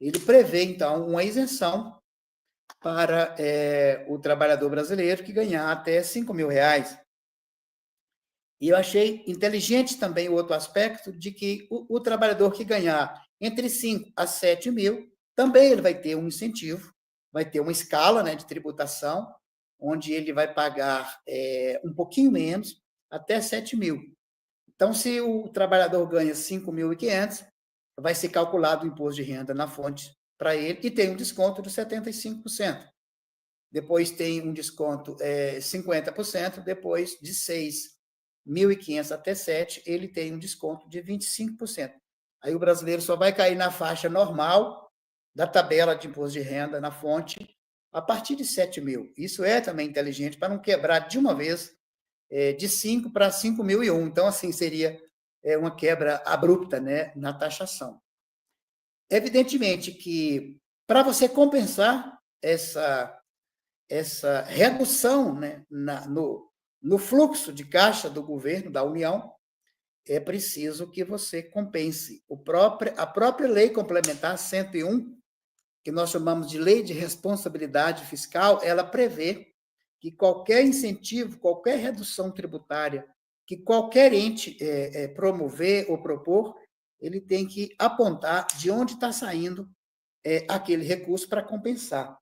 ele prevê, então, uma isenção para o trabalhador brasileiro que ganhar até R$ 5.000. E eu achei inteligente também o outro aspecto de que o trabalhador que ganhar entre 5 a 7 mil, também ele vai ter um incentivo, vai ter uma escala, né, de tributação, onde ele vai pagar um pouquinho menos, até 7 mil. Então, se o trabalhador ganha 5.500, vai ser calculado o imposto de renda na fonte para ele e tem um desconto de 75%. Depois tem um desconto 50%, depois de 6.500 até 7, ele tem um desconto de 25%. Aí o brasileiro só vai cair na faixa normal da tabela de imposto de renda na fonte a partir de 7 mil. Isso é também inteligente para não quebrar de uma vez de 5 para 5.001. Então, assim, seria uma quebra abrupta, né, na taxação. Evidentemente que, para você compensar essa redução, né, no fluxo de caixa do governo, da União, é preciso que você compense. A própria Lei Complementar 101, que nós chamamos de Lei de Responsabilidade Fiscal, ela prevê que qualquer incentivo, qualquer redução tributária que qualquer ente promover ou propor, ele tem que apontar de onde está saindo aquele recurso para compensar.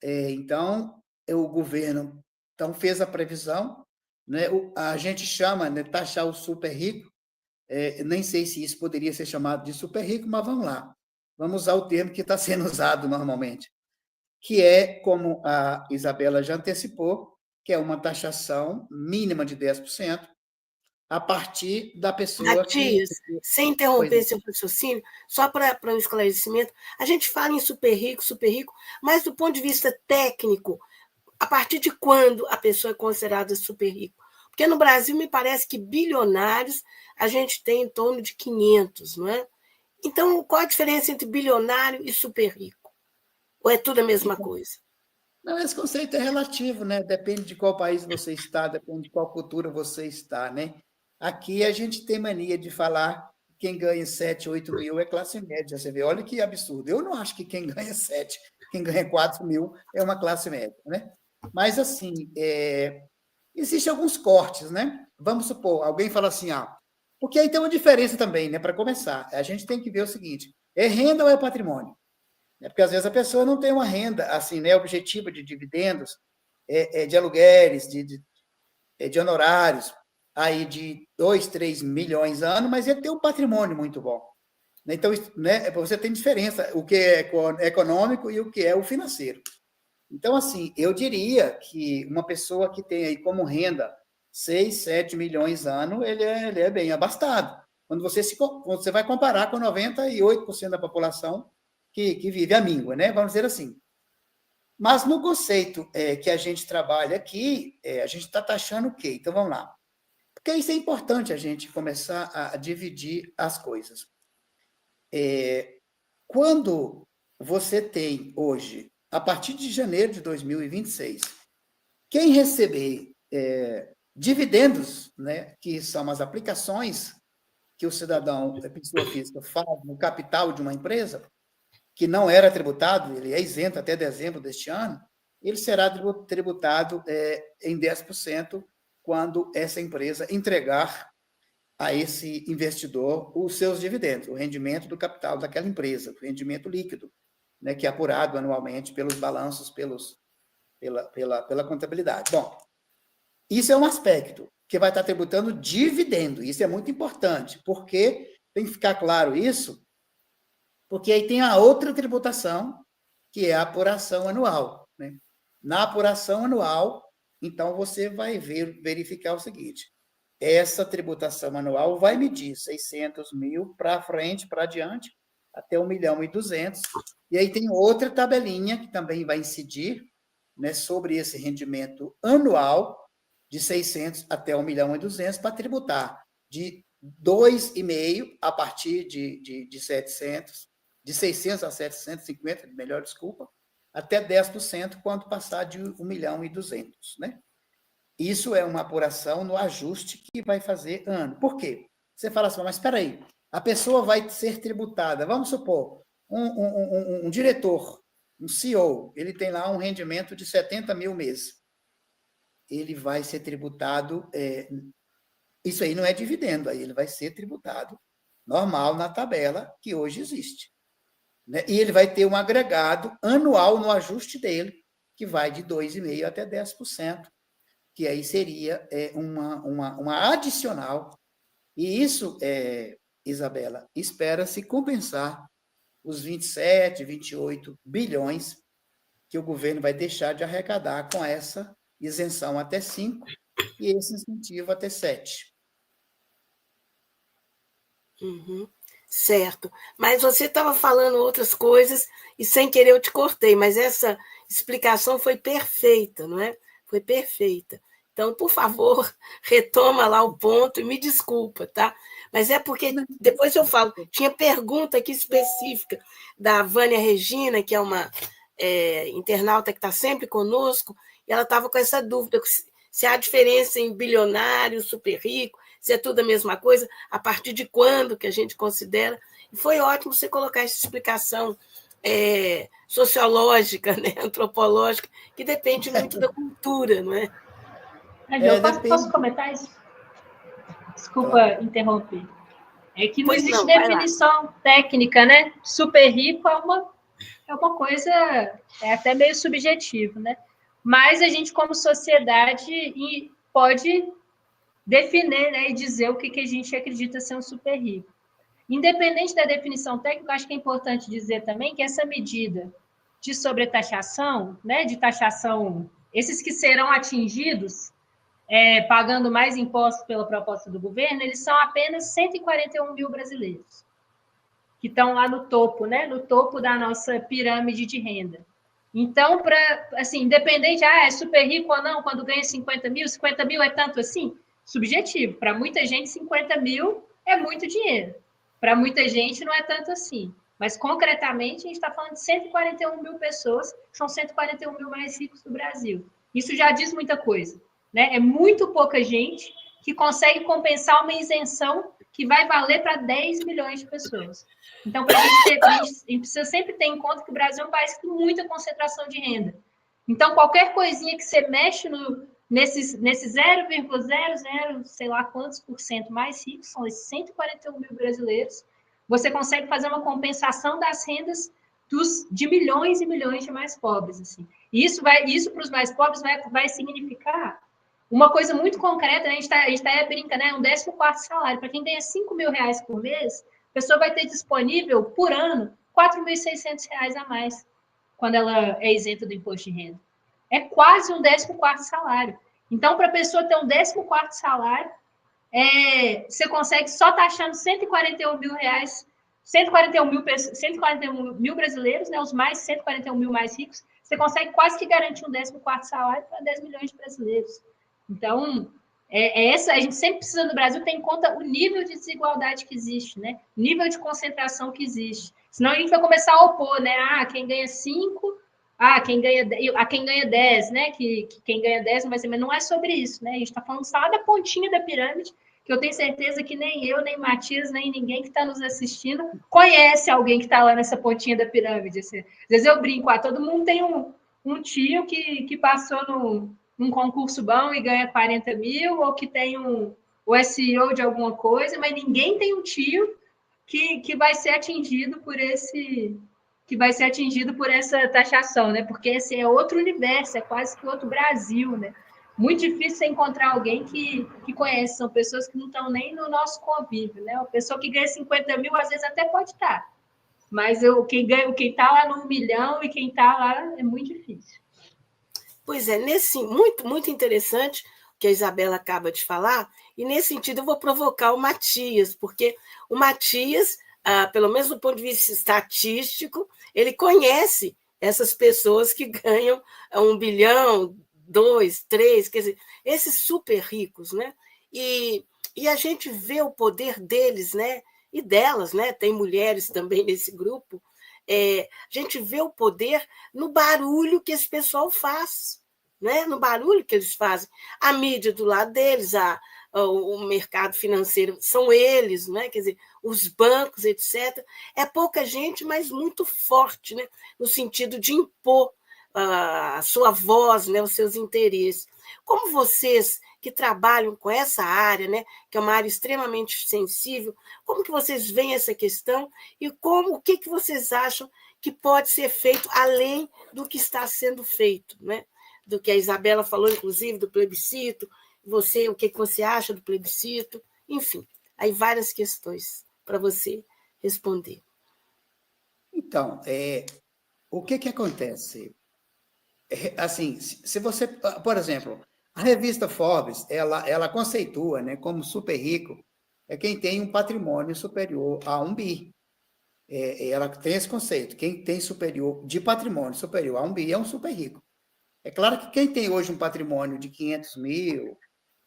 Então, o governo fez a previsão, né? A gente chama, né, taxar o super rico, nem sei se isso poderia ser chamado de super rico, mas vamos lá. Vamos usar o termo que está sendo usado normalmente, que é, como a Isabela já antecipou, que é uma taxação mínima de 10%, a partir da pessoa Matias, sem interromper seu raciocínio, só para um esclarecimento, a gente fala em super rico, mas do ponto de vista técnico, a partir de quando a pessoa é considerada super rico? Porque no Brasil me parece que bilionários a gente tem em torno de 500, não é? Então, qual a diferença entre bilionário e super rico? Ou é tudo a mesma coisa? Não, esse conceito é relativo, né? Depende de qual país você está, depende de qual cultura você está, né? Aqui a gente tem mania de falar que quem ganha 7, 8 mil é classe média. Você vê, olha que absurdo. Eu não acho que quem ganha 7, quem ganha 4 mil é uma classe média, né? Mas, assim, existem alguns cortes, né? Vamos supor, alguém fala assim, porque aí tem uma diferença também, né? Para começar, a gente tem que ver o seguinte, é renda ou é patrimônio? Porque, às vezes, a pessoa não tem uma renda, assim, né, objetiva de dividendos, de aluguéis, de honorários, aí de 2, 3 milhões ano, mas ele tem um patrimônio muito bom. Então, né, você tem diferença, o que é econômico e o que é o financeiro. Então, assim, eu diria que uma pessoa que tem aí como renda 6, 7 milhões ano, ele é bem abastado. Quando você vai comparar com 98% da população que vive à míngua, né? Vamos dizer assim. Mas no conceito que a gente trabalha aqui, a gente está taxando o quê? Então, vamos lá. Porque isso é importante a gente começar a dividir as coisas. Quando você tem hoje, a partir de janeiro de 2026, quem receber dividendos, né, que são as aplicações que o cidadão, a pessoa física, faz no capital de uma empresa, que não era tributado, ele é isento até dezembro deste ano, ele será tributado em 10% quando essa empresa entregar a esse investidor os seus dividendos, o rendimento do capital daquela empresa, o rendimento líquido, né, que é apurado anualmente pelos balanços, pela contabilidade. Bom, isso é um aspecto que vai estar tributando dividendo, isso é muito importante, porque tem que ficar claro isso, porque aí tem a outra tributação, que é a apuração anual, né? Na apuração anual, então, você vai verificar o seguinte, essa tributação anual vai medir 600 mil para frente, para adiante, até 1.200.000, e aí tem outra tabelinha que também vai incidir, né, sobre esse rendimento anual de 600 até 1.200.000 para tributar de 2,5 a partir de 700, de 600 a 750, melhor desculpa, até 10% quando passar de 1.200.000, né? isso é uma apuração no ajuste que vai fazer ano. Por quê? Você fala assim, mas espera aí, a pessoa vai ser tributada, vamos supor, um diretor, um CEO, ele tem lá um rendimento de 70 mil mês. Ele vai ser tributado, isso aí não é dividendo, aí ele vai ser tributado normal na tabela que hoje existe. Né? E ele vai ter um agregado anual no ajuste dele, que vai de 2,5% até 10%, que aí seria uma adicional. E isso, Isabela, espera-se compensar os 27, 28 bilhões que o governo vai deixar de arrecadar com essa isenção até 5% e esse incentivo até 7%. Uhum, certo. Mas você estava falando outras coisas e sem querer eu te cortei, mas essa explicação foi perfeita, não é? Foi perfeita. Então, por favor, retoma lá o ponto e me desculpa, tá? Mas é porque, depois eu falo, tinha pergunta aqui específica da Vânia Regina, que é uma internauta que está sempre conosco, e ela estava com essa dúvida, se há diferença em bilionário, super rico, se é tudo a mesma coisa, a partir de quando que a gente considera. E foi ótimo você colocar essa explicação sociológica, né, antropológica, que depende muito da cultura, não é? Posso comentar isso? Desculpa interromper. É que não existe definição técnica, né? Super rico é uma coisa até meio subjetiva, né? Mas a gente, como sociedade, pode definir, né, e dizer o que a gente acredita ser um super rico. Independente da definição técnica, acho que é importante dizer também que essa medida de sobretaxação, né, de taxação, esses que serão atingidos pagando mais impostos pela proposta do governo, eles são apenas 141 mil brasileiros, que estão lá no topo, né, no topo da nossa pirâmide de renda. Então, assim, independente, é super rico ou não, quando ganha 50 mil é tanto assim? Subjetivo. Para muita gente, 50 mil é muito dinheiro. Para muita gente, não é tanto assim. Mas, concretamente, a gente está falando de 141 mil pessoas, que são 141 mil mais ricos do Brasil. Isso já diz muita coisa, né? É muito pouca gente que consegue compensar uma isenção que vai valer para 10 milhões de pessoas. Então, a gente precisa sempre ter em conta que o Brasil é um país com muita concentração de renda. Então, qualquer coisinha que você mexe nesse 0,00, sei lá quantos por cento mais ricos, são esses 141 mil brasileiros, você consegue fazer uma compensação das rendas de milhões e milhões de mais pobres. Assim. Isso para os mais pobres vai significar uma coisa muito concreta, né? A gente tá brincando, né? Um 14º salário. Para quem ganha 5 mil reais por mês, a pessoa vai ter disponível, por ano, R$ 4.600 a mais, quando ela é isenta do imposto de renda. É quase um 14º salário. Então, para a pessoa ter um 14º salário, você consegue só taxando 141 mil reais, 141 mil brasileiros, né, os 141 mil mais ricos, você consegue quase que garantir um 14º salário para 10 milhões de brasileiros. Então, a gente sempre precisa, no Brasil, ter em conta o nível de desigualdade que existe, né? O nível de concentração que existe. Senão a gente vai começar a opor, né? Quem ganha 5, quem ganha 10, né? Que quem ganha 10 não vai ser, mas não é sobre isso, né? A gente está falando só da pontinha da pirâmide, que eu tenho certeza que nem eu, nem Matias, nem ninguém que está nos assistindo conhece alguém que está lá nessa pontinha da pirâmide. Assim. Às vezes eu brinco, todo mundo tem um tio que passou num concurso bom e ganha 40 mil, ou que tem o SEO de alguma coisa, mas ninguém tem um tio que vai ser atingido por essa taxação, né? Porque esse é outro universo, é quase que outro Brasil, né? Muito difícil você encontrar alguém que conhece, são pessoas que não estão nem no nosso convívio, né? Uma pessoa que ganha 50 mil, às vezes até pode estar, mas quem está lá no 1 milhão e quem está lá é muito difícil. Pois é, muito, muito interessante o que a Isabela acaba de falar, e nesse sentido eu vou provocar o Matias, porque o Matias, pelo menos do ponto de vista estatístico, ele conhece essas pessoas que ganham 1 bilhão, 2, 3, quer dizer, esses super ricos, né? E a gente vê o poder deles, né? E delas, né? Tem mulheres também nesse grupo. A gente vê o poder no barulho que esse pessoal faz. né? No barulho que eles fazem. A mídia do lado deles, o mercado financeiro são eles, né? Quer dizer, os bancos, etc. É pouca gente, mas muito forte, né? No sentido de impor a sua voz, né? Os seus interesses. Como vocês que trabalham com essa área, né? Que é uma área extremamente sensível, como que vocês veem essa questão e o que vocês acham que pode ser feito além do que está sendo feito, né? Do que a Isabela falou, inclusive, do plebiscito, o que você acha do plebiscito, enfim, aí várias questões para você responder. Então, o que acontece? Assim, se você, por exemplo, a revista Forbes, ela conceitua, né, como super rico é quem tem um patrimônio superior a 1 bi. Ela tem esse conceito, quem tem de patrimônio superior a 1 bi é um super rico. É claro que quem tem hoje um patrimônio de 500 mil,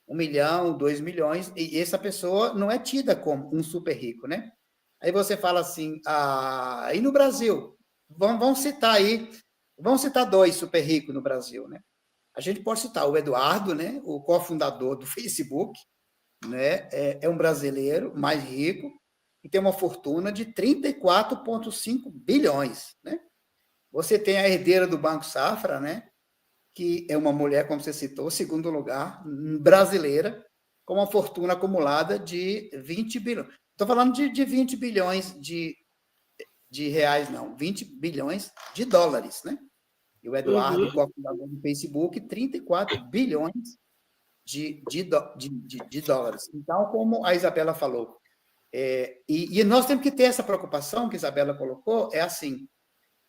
1 milhão, 2 milhões, e essa pessoa não é tida como um super rico, né? Aí você fala assim, aí no Brasil, vamos citar 2 super ricos no Brasil, né? A gente pode citar o Eduardo, né? O cofundador do Facebook, né? É um brasileiro mais rico e tem uma fortuna de 34,5 bilhões, né? Você tem a herdeira do Banco Safra, né? Que é uma mulher, como você citou, segundo lugar, brasileira, com uma fortuna acumulada de 20 bilhões. Estou falando de 20 bilhões de reais, não, 20 bilhões de dólares, né? E o Eduardo, cofundador do Facebook, 34 bilhões de dólares. Então, como a Isabela falou, e nós temos que ter essa preocupação que a Isabela colocou, é assim,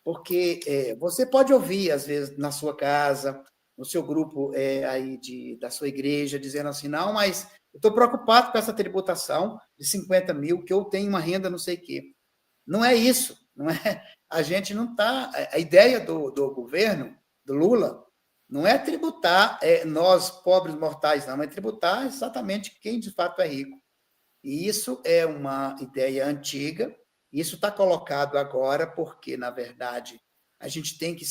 porque você pode ouvir, às vezes, na sua casa, no seu grupo aí da sua igreja, dizendo assim, não, mas eu estou preocupado com essa tributação de 50 mil, que eu tenho uma renda não sei o quê. Não é isso, não é? A gente não está... A ideia do governo, do Lula, não é tributar nós, pobres mortais, não, é tributar exatamente quem de fato é rico. E isso é uma ideia antiga. Isso está colocado agora porque, na verdade, a gente tem que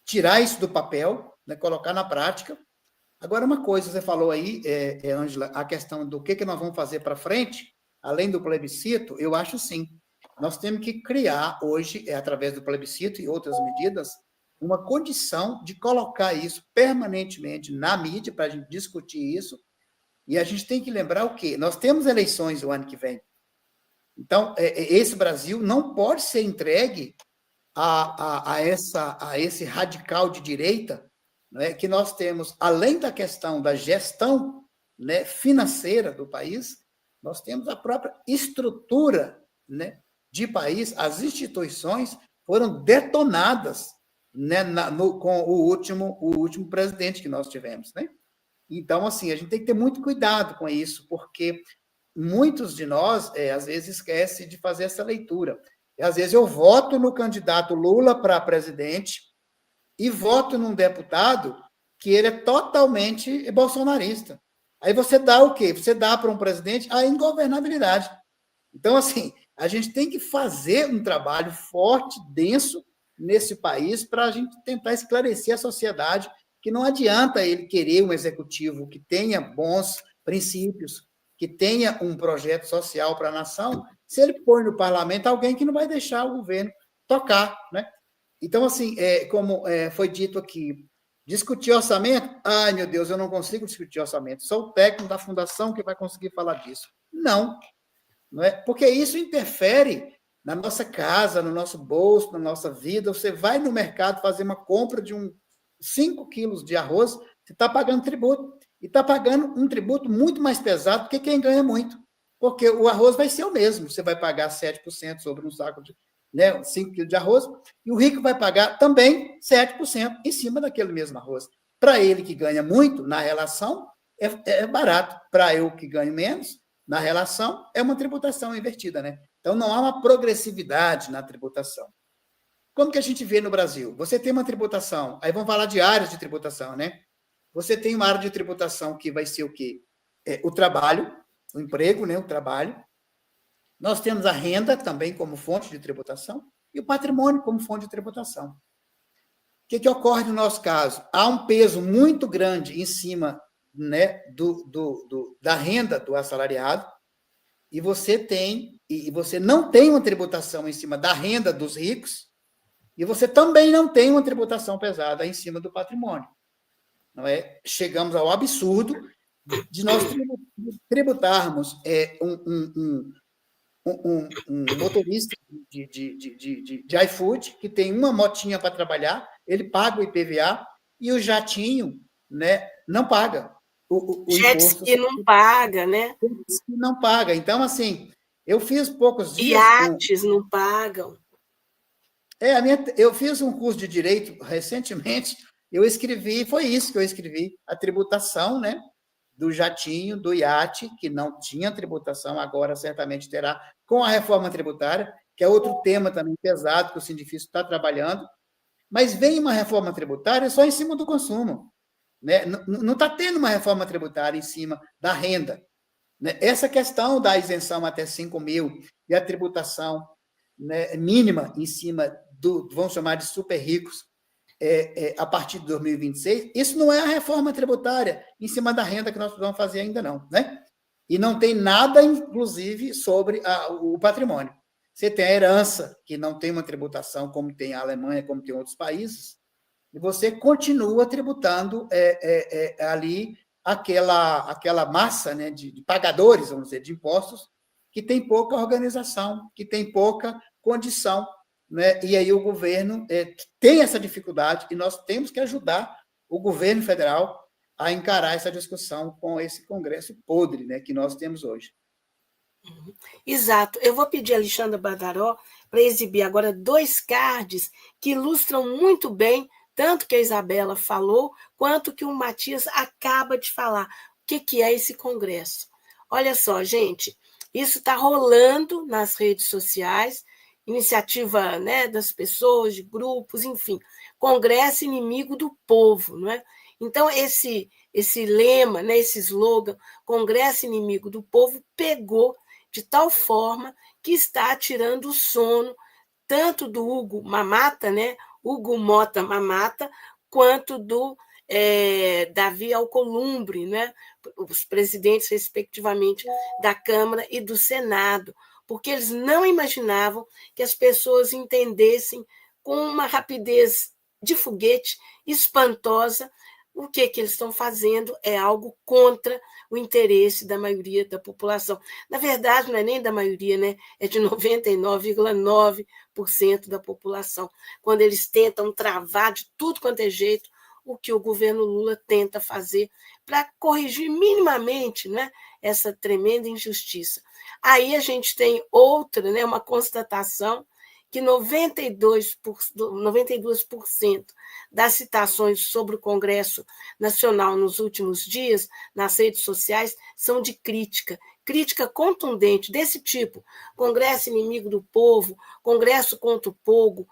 tirar isso do papel, né, colocar na prática. Agora, uma coisa, você falou aí, Ângela, a questão do que nós vamos fazer para frente, além do plebiscito, eu acho sim. Nós temos que criar hoje, através do plebiscito e outras medidas, uma condição de colocar isso permanentemente na mídia, para a gente discutir isso. E a gente tem que lembrar o quê? Nós temos eleições o ano que vem. Então, esse Brasil não pode ser entregue a esse radical de direita, né, que nós temos, além da questão da gestão, né, financeira do país, nós temos a própria estrutura, né, de país, as instituições foram detonadas, né, com o último presidente que nós tivemos, né? Então, assim, a gente tem que ter muito cuidado com isso, porque muitos de nós, às vezes, esquecem de fazer essa leitura. E, às vezes, eu voto no candidato Lula para presidente e voto num deputado que ele é totalmente bolsonarista. Aí você dá o quê? Você dá para um presidente a ingovernabilidade. Então, assim, a gente tem que fazer um trabalho forte, denso, nesse país, para a gente tentar esclarecer a sociedade que não adianta ele querer um executivo que tenha bons princípios, que tenha um projeto social para a nação, se ele põe no parlamento alguém que não vai deixar o governo tocar, né? Então, assim, como foi dito aqui, discutir orçamento? Ai, meu Deus, eu não consigo discutir orçamento, sou o técnico da fundação que vai conseguir falar disso. Não é? Porque isso interfere na nossa casa, no nosso bolso, na nossa vida. Você vai no mercado fazer uma compra de 5 quilos de arroz, você está pagando tributo. E está pagando um tributo muito mais pesado do que quem ganha muito. Porque o arroz vai ser o mesmo. Você vai pagar 7% sobre um saco de 5 quilos de arroz, e o rico vai pagar também 7% em cima daquele mesmo arroz. Para ele que ganha muito, na relação, é barato. Para eu que ganho menos, na relação, é uma tributação invertida, né? Então, não há uma progressividade na tributação. Como que a gente vê no Brasil? Você tem uma tributação, aí vamos falar de áreas de tributação, né? Você tem uma área de tributação que vai ser o quê? O trabalho, o emprego, né? O trabalho. Nós temos a renda também como fonte de tributação e o patrimônio como fonte de tributação. que ocorre no nosso caso? Há um peso muito grande em cima, né, da renda do assalariado, e você não tem uma tributação em cima da renda dos ricos, e você também não tem uma tributação pesada em cima do patrimônio. Não é? Chegamos ao absurdo de nós tributarmos um motorista de iFood que tem uma motinha para trabalhar, ele paga o IPVA, e o jatinho, né, não paga o imposto. Que não paga, né? Não paga. Então, assim, eu fiz poucos dias... Iates não pagam. Eu fiz um curso de Direito recentemente, eu escrevi, foi isso que eu escrevi, a tributação, né, do jatinho, do iate, que não tinha tributação, agora certamente terá, com a reforma tributária, que é outro tema também pesado que o Sindifisco está trabalhando, mas vem uma reforma tributária só em cima do consumo, né? Não está tendo uma reforma tributária em cima da renda, né? Essa questão da isenção até 5 mil e a tributação, né, mínima em cima vamos chamar de super ricos, a partir de 2026, isso não é a reforma tributária em cima da renda que nós vamos fazer ainda não, né? E não tem nada, inclusive, sobre o patrimônio. Você tem a herança, que não tem uma tributação como tem a Alemanha, como tem outros países, e você continua tributando ali aquela massa, né, de pagadores, vamos dizer, de impostos, que tem pouca organização, que tem pouca condição, né? E aí o governo tem essa dificuldade, e nós temos que ajudar o governo federal a encarar essa discussão com esse Congresso podre, né, que nós temos hoje. Exato. Eu vou pedir a Alexandra Badaró para exibir agora 2 cards que ilustram muito bem tanto que a Isabela falou, quanto que o Matias acaba de falar. O que é esse Congresso? Olha só, gente, isso está rolando nas redes sociais, iniciativa, né, das pessoas, de grupos, enfim, Congresso inimigo do povo, não é? Então, esse lema, né, esse slogan, Congresso inimigo do povo, pegou de tal forma que está tirando o sono tanto do Hugo Mamata, né, Hugo Mota Mamata, quanto do Davi Alcolumbre, né, os presidentes, respectivamente, da Câmara e do Senado, porque eles não imaginavam que as pessoas entendessem com uma rapidez de foguete espantosa o que eles estão fazendo é algo contra o interesse da maioria da população. Na verdade, não é nem da maioria, né? É de 99,9% da população, quando eles tentam travar de tudo quanto é jeito o que o governo Lula tenta fazer para corrigir minimamente, né, essa tremenda injustiça. Aí a gente tem outra, né, uma constatação que 92% das citações sobre o Congresso Nacional nos últimos dias, nas redes sociais, são de crítica contundente, desse tipo: Congresso inimigo do povo, Congresso contra o povo,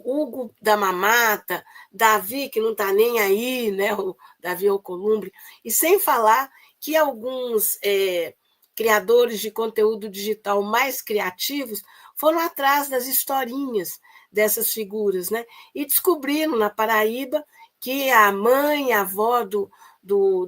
Hugo da Mamata, Davi, que não está nem aí, né, o Davi Alcolumbre, e sem falar que alguns criadores de conteúdo digital mais criativos foram atrás das historinhas dessas figuras, né? E descobriram na Paraíba que a mãe e a avó do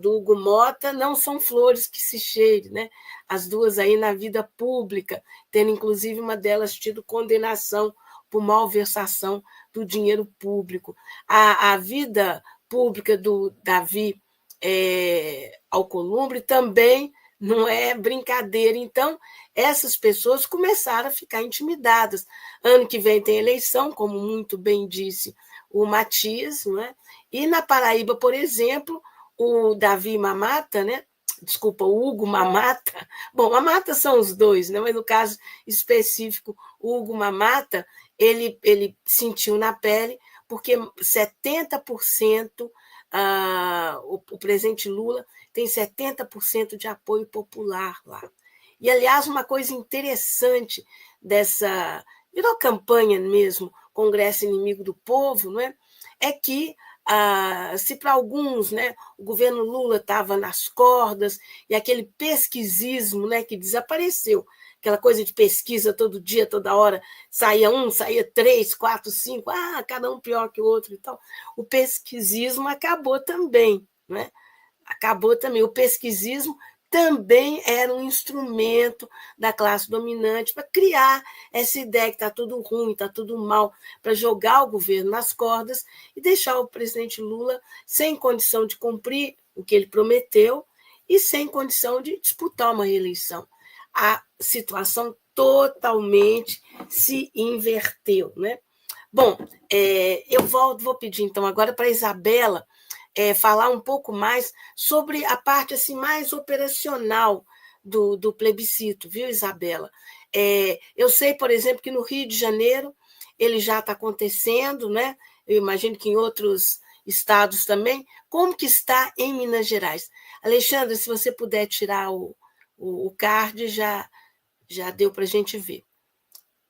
Hugo Mota não são flores que se cheirem, né? As duas aí na vida pública, tendo inclusive uma delas tido condenação por malversação do dinheiro público. A vida pública do Davi Alcolumbre também não é brincadeira. Então, essas pessoas começaram a ficar intimidadas. Ano que vem tem eleição, como muito bem disse o Matias, não é? E na Paraíba, por exemplo, o Davi Mamata, né? Desculpa, o Hugo Mamata. Bom, Mamata são os dois, né? Mas no caso específico, o Hugo Mamata, ele sentiu na pele, porque 70%, o presidente Lula tem 70% de apoio popular lá. E, aliás, uma coisa interessante virou campanha mesmo, Congresso Inimigo do Povo, não é? É que, se para alguns, né, o governo Lula estava nas cordas, e aquele pesquisismo, né, que desapareceu, aquela coisa de pesquisa todo dia, toda hora, saía 3, 4, 5, cada um pior que o outro e tal. O pesquisismo acabou também, né? Acabou também. O pesquisismo também era um instrumento da classe dominante para criar essa ideia que está tudo ruim, está tudo mal, para jogar o governo nas cordas e deixar o presidente Lula sem condição de cumprir o que ele prometeu e sem condição de disputar uma reeleição. A situação totalmente se inverteu, né? Bom, eu vou pedir então agora para a Isabela falar um pouco mais sobre a parte assim, mais operacional do plebiscito, viu, Isabela? Eu sei, por exemplo, que no Rio de Janeiro ele já está acontecendo, né? Eu imagino que em outros estados também. Como que está em Minas Gerais? Alexandre, se você puder tirar o card, já deu para a gente ver.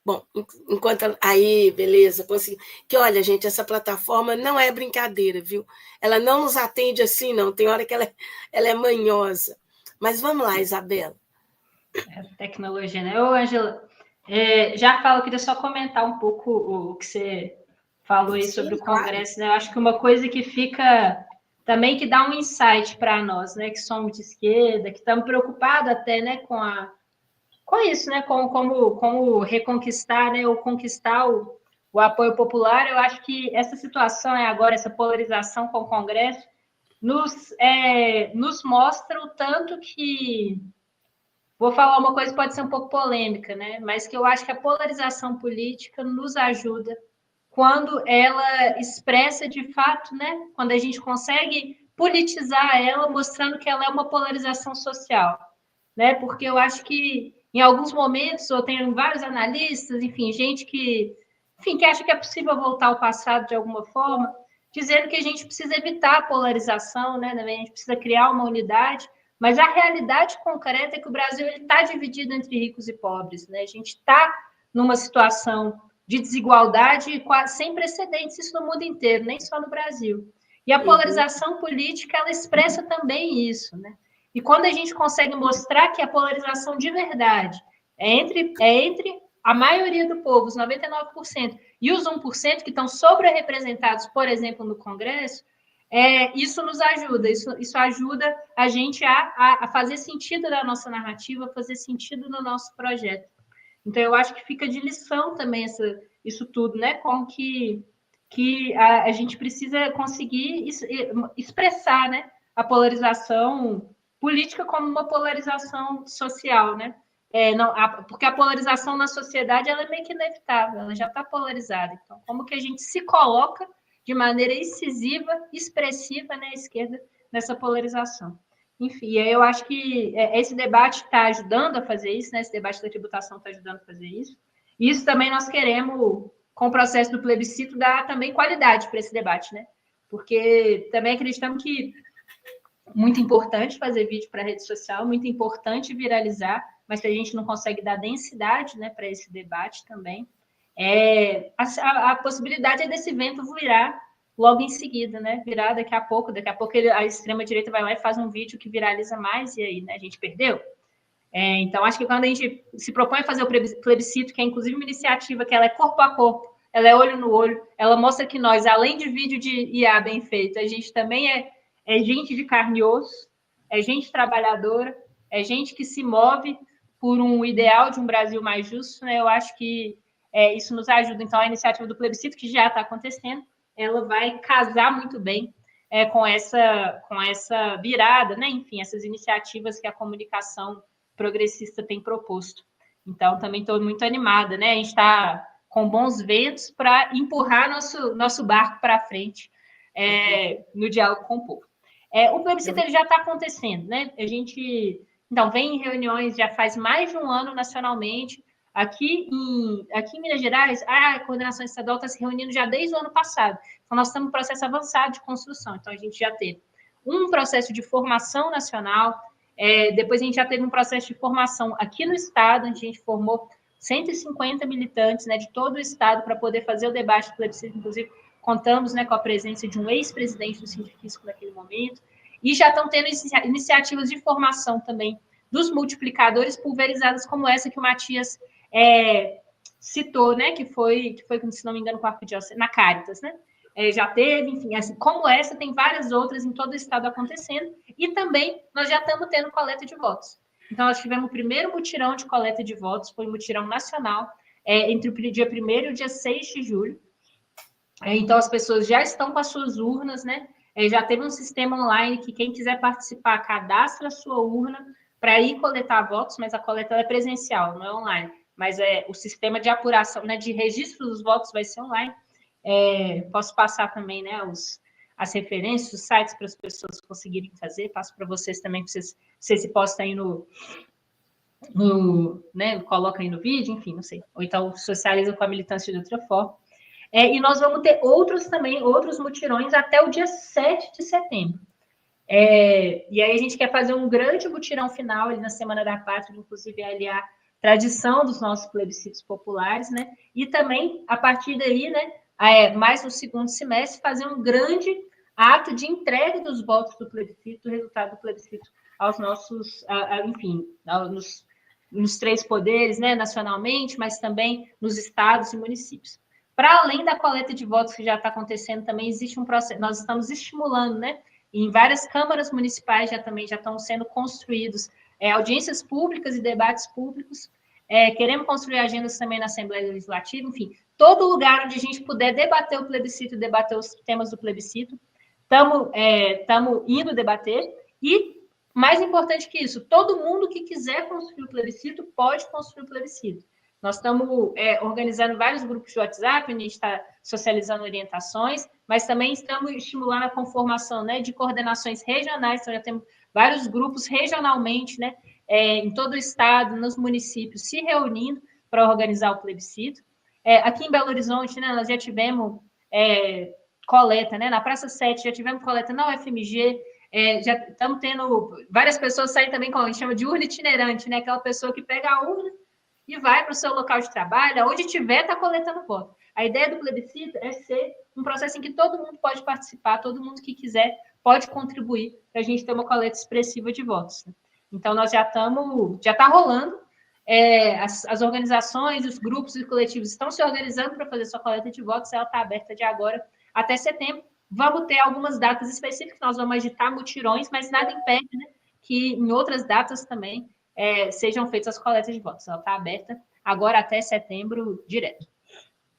Bom, enquanto... Aí, beleza, consegui. Que olha, gente, essa plataforma não é brincadeira, viu? Ela não nos atende assim, não. Tem hora que ela é manhosa. Mas vamos lá, Isabela. Tecnologia, né? Ô, Ângela, já falo, queria só comentar um pouco o que você falou aí sobre o Congresso, né? Eu acho que uma coisa que fica também, que dá um insight para nós, né? Que somos de esquerda, que estamos preocupados até, né? Com isso, né? Como reconquistar, né? Ou conquistar o apoio popular. Eu acho que essa situação agora, essa polarização com o Congresso, nos mostra o tanto que... Vou falar uma coisa que pode ser um pouco polêmica, né? Mas que eu acho que a polarização política nos ajuda quando ela expressa de fato, né? Quando a gente consegue politizar ela, mostrando que ela é uma polarização social, né? Porque eu acho que em alguns momentos, eu tenho vários analistas, enfim, gente que acha que é possível voltar ao passado de alguma forma, dizendo que a gente precisa evitar a polarização, né? A gente precisa criar uma unidade, mas a realidade concreta é que o Brasil está dividido entre ricos e pobres, né? A gente está numa situação de desigualdade quase sem precedentes, isso no mundo inteiro, nem só no Brasil. E a polarização política, ela expressa também isso, né? E quando a gente consegue mostrar que a polarização de verdade é entre a maioria do povo, os 99%, e os 1% que estão sobre-representados, por exemplo, no Congresso, isso nos ajuda, isso ajuda a gente a fazer sentido da nossa narrativa, fazer sentido no nosso projeto. Então, eu acho que fica de lição também isso tudo, né? Como que a gente precisa conseguir expressar, né, a polarização política como uma polarização social, né? Porque a polarização na sociedade ela é meio que inevitável, ela já está polarizada. Então, como que a gente se coloca de maneira incisiva, expressiva, né, à esquerda nessa polarização? Enfim, eu acho que esse debate está ajudando a fazer isso, né? Esse debate da tributação está ajudando a fazer isso. E isso também nós queremos, com o processo do plebiscito, dar também qualidade para esse debate, né? Porque também acreditamos que muito importante fazer vídeo para a rede social, muito importante viralizar, mas se a gente não consegue dar densidade, né, para esse debate também, a possibilidade desse vento virar logo em seguida, né? Virar daqui a pouco a extrema-direita vai lá e faz um vídeo que viraliza mais, e aí, né, a gente perdeu. Então, acho que quando a gente se propõe a fazer o plebiscito, que é inclusive uma iniciativa que ela é corpo a corpo, ela é olho no olho, ela mostra que nós, além de vídeo de IA bem feito, a gente também é gente de carne e osso, é gente trabalhadora, é gente que se move por um ideal de um Brasil mais justo, né? Eu acho que isso nos ajuda. Então, a iniciativa do plebiscito, que já está acontecendo, ela vai casar muito bem com essa virada, né? Enfim, essas iniciativas que a comunicação progressista tem proposto. Então, também estou muito animada, né? A gente está com bons ventos para empurrar nosso barco para frente no diálogo com o povo. O plebiscito ele já está acontecendo, né? A gente, então, vem em reuniões já faz mais de um ano nacionalmente. Aqui em Minas Gerais, a coordenação estadual está se reunindo já desde o ano passado. Então, nós estamos em um processo avançado de construção. Então, a gente já teve um processo de formação nacional, depois a gente já teve um processo de formação aqui no Estado, onde a gente formou 150 militantes, né, de todo o Estado para poder fazer o debate do plebiscito. Inclusive, contamos, né, com a presença de um ex-presidente do Sindifisco naquele momento. E já estão tendo iniciativas de formação também dos multiplicadores pulverizados como essa que o Matias citou, né? Que foi, se não me engano, com a Arquidiocese, na Caritas, né? Já teve, enfim, assim, como essa, tem várias outras em todo o estado acontecendo, e também nós já estamos tendo coleta de votos. Então, nós tivemos o primeiro mutirão de coleta de votos, foi um mutirão nacional, entre o dia 1º e o dia 6 de julho. Então, as pessoas já estão com as suas urnas, né? Já teve um sistema online que quem quiser participar, cadastra a sua urna para ir coletar votos, mas a coleta é presencial, não é online. Mas o sistema de apuração, né, de registro dos votos vai ser online. Posso passar também, né, as referências, os sites para as pessoas conseguirem fazer. Passo para vocês também, para vocês se postam aí né, coloca aí no vídeo, enfim, não sei. Ou então socializa com a militância de outra forma. E nós vamos ter outros mutirões até o dia 7 de setembro. E aí a gente quer fazer um grande mutirão final ali na Semana da Pátria, inclusive ali a tradição dos nossos plebiscitos populares, né? E também, a partir daí, né, mais no segundo semestre, fazer um grande ato de entrega dos votos do plebiscito, do resultado do plebiscito aos nossos, enfim, nos 3 poderes, né, nacionalmente, mas também nos estados e municípios. Para além da coleta de votos que já está acontecendo, também existe um processo, nós estamos estimulando, né, em várias câmaras municipais já estão sendo construídos audiências públicas e debates públicos, queremos construir agendas também na Assembleia Legislativa, enfim, todo lugar onde a gente puder debater o plebiscito, debater os temas do plebiscito, estamos indo debater, e, mais importante que isso, todo mundo que quiser construir o plebiscito pode construir o plebiscito. Nós estamos organizando vários grupos de WhatsApp, onde a gente está socializando orientações, mas também estamos estimulando a conformação, né, de coordenações regionais, então já temos vários grupos regionalmente, né, em todo o estado, nos municípios, se reunindo para organizar o plebiscito. Aqui em Belo Horizonte, né, nós já tivemos coleta, né, na Praça 7 já tivemos coleta na UFMG, já estamos tendo várias pessoas saem também, como a gente chama de urna itinerante, né, aquela pessoa que pega a urna e vai para o seu local de trabalho, onde tiver, está coletando voto. A ideia do plebiscito é ser um processo em que todo mundo pode participar, todo mundo que quiser pode contribuir para a gente ter uma coleta expressiva de votos. Então, nós já está rolando, as organizações, os grupos e coletivos estão se organizando para fazer sua coleta de votos, ela está aberta de agora até setembro. Vamos ter algumas datas específicas, nós vamos agitar mutirões, mas nada impede, né, que em outras datas também sejam feitas as coletas de votos. Ela está aberta agora até setembro direto.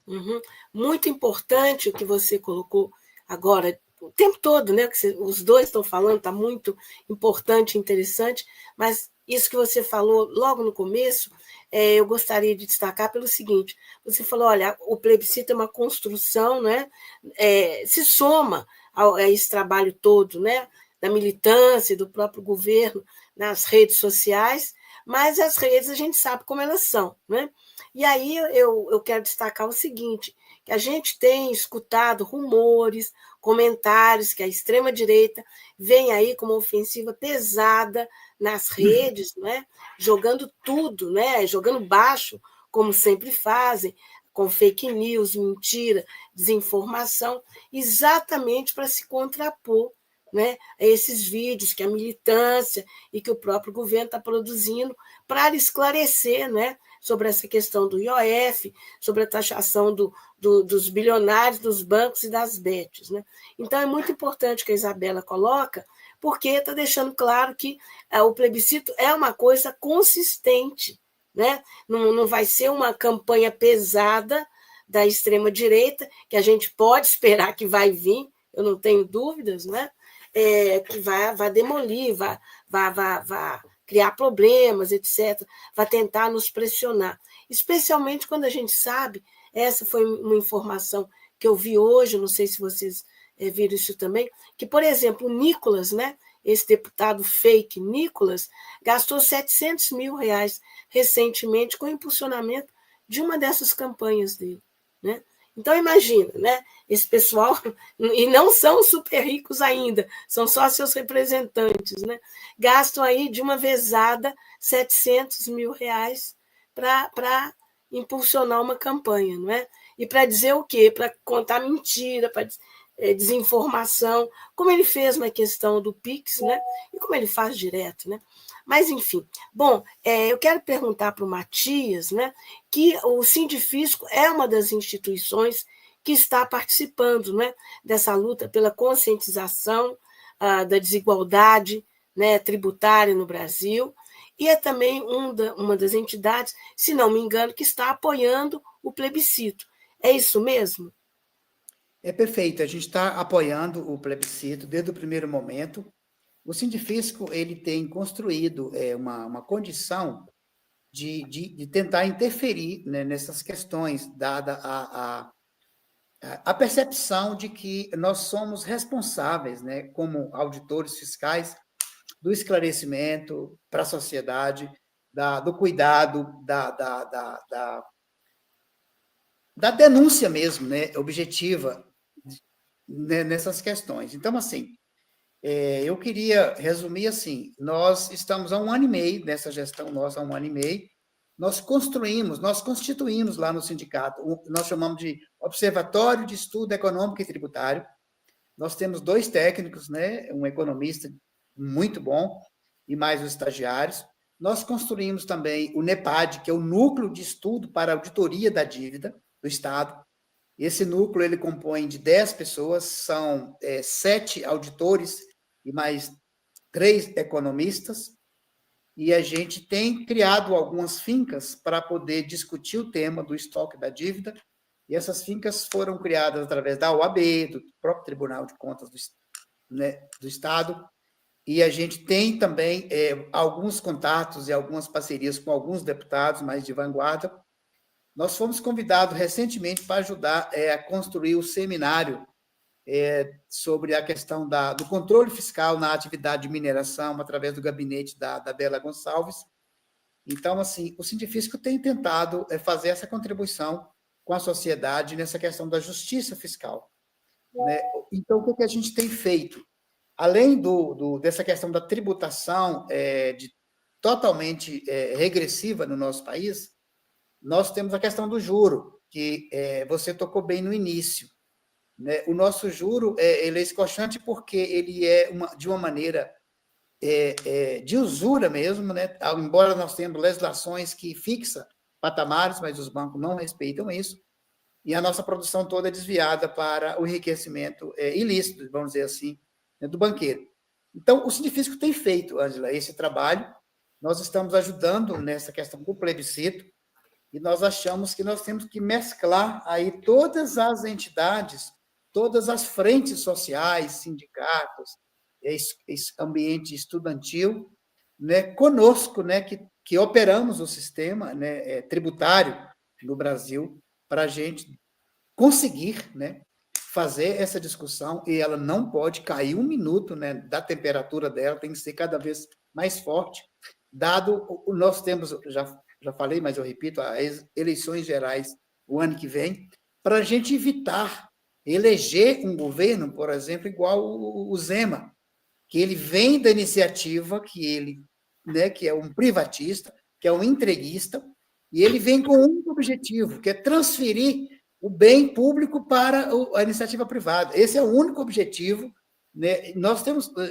Uhum. Muito importante o que você colocou agora, o tempo todo, né? Que os dois estão falando, está muito importante e interessante, mas isso que você falou logo no começo, eu gostaria de destacar pelo seguinte: você falou, olha, o plebiscito é uma construção, né? Se soma a esse trabalho todo, né? Da militância, do próprio governo, nas redes sociais, mas as redes a gente sabe como elas são, né? E aí eu quero destacar o seguinte, que a gente tem escutado rumores, comentários que a extrema-direita vem aí com uma ofensiva pesada nas redes, né? Jogando tudo, né? Jogando baixo, como sempre fazem, com fake news, mentira, desinformação, exatamente para se contrapor, né, a esses vídeos que a militância e que o próprio governo está produzindo para esclarecer, né, sobre essa questão do IOF, sobre a taxação dos bilionários, dos bancos e das bets, né? Então, é muito importante que a Isabela coloca, porque está deixando claro que o plebiscito é uma coisa consistente, né? Não vai ser uma campanha pesada da extrema-direita, que a gente pode esperar que vai vir, eu não tenho dúvidas, né? Que vai demolir, vai criar problemas, etc., vai tentar nos pressionar. Especialmente quando a gente sabe, essa foi uma informação que eu vi hoje, não sei se vocês viram isso também, que, por exemplo, o Nicolas, né, esse deputado fake Nicolas, gastou R$700 mil recentemente com o impulsionamento de uma dessas campanhas dele, né? Então, imagina, né? Esse pessoal, e não são super ricos ainda, são só seus representantes, né? Gastam aí de uma vezada R$700 mil para impulsionar uma campanha, não é? E para dizer o quê? Para contar mentira, desinformação, como ele fez na questão do PIX, né? E como ele faz direto, né? Mas, enfim. Bom, eu quero perguntar para o Matias, né, que o Sindifisco é uma das instituições que está participando, né, dessa luta pela conscientização da desigualdade, né, tributária no Brasil, e é também uma das entidades, se não me engano, que está apoiando o plebiscito. É isso mesmo? É perfeito. A gente está apoiando o plebiscito desde o primeiro momento. O Sindifisco ele tem construído uma condição de tentar interferir, né, nessas questões, dada a percepção de que nós somos responsáveis, né, como auditores fiscais, do esclarecimento para a sociedade, do cuidado, da denúncia mesmo, né, objetiva, né, nessas questões. Então, assim, eu queria resumir assim, nós estamos há 1 ano e meio nessa gestão nossa, há 1 ano e meio, nós constituímos lá no sindicato, nós chamamos de Observatório de Estudo Econômico e Tributário. Nós temos 2 técnicos, né, um economista muito bom e mais os estagiários. Nós construímos também o NEPAD, que é o Núcleo de Estudo para Auditoria da Dívida do Estado. Esse núcleo ele compõe de 10 pessoas, são 7 auditores e mais 3 economistas, e a gente tem criado algumas fincas para poder discutir o tema do estoque da dívida, e essas fincas foram criadas através da OAB, do próprio Tribunal de Contas do Estado, e a gente tem também alguns contatos e algumas parcerias com alguns deputados mais de vanguarda. Nós fomos convidados recentemente para ajudar a construir o seminário sobre a questão do controle fiscal na atividade de mineração, através do gabinete da Bela Gonçalves. Então, assim, o Sindifisco tem tentado fazer essa contribuição com a sociedade nessa questão da justiça fiscal, né? Então, o que a gente tem feito? Além dessa questão da tributação totalmente regressiva no nosso país, nós temos a questão do juro, que você tocou bem no início, né? O nosso juro ele é escochante porque ele é de uma maneira de usura mesmo, né? Embora nós tenhamos legislações que fixam patamares, mas os bancos não respeitam isso, e a nossa produção toda é desviada para o enriquecimento ilícito, vamos dizer assim, né, do banqueiro. Então, o Sindifisco tem feito, Ângela, esse trabalho. Nós estamos ajudando nessa questão do plebiscito, e nós achamos que nós temos que mesclar aí todas as entidades, todas as frentes sociais, sindicatos, ambiente estudantil, né, conosco, né, que operamos o sistema, né, tributário no Brasil, para a gente conseguir, né, fazer essa discussão, e ela não pode cair 1 minuto, né, da temperatura dela, tem que ser cada vez mais forte, dado nós temos, já falei, mas eu repito, as eleições gerais o ano que vem, para a gente evitar eleger um governo, por exemplo, igual o Zema, que ele vem da iniciativa, né, que é um privatista, que é um entreguista, e ele vem com um objetivo, que é transferir o bem público para a iniciativa privada. Esse é o único objetivo, né? Nós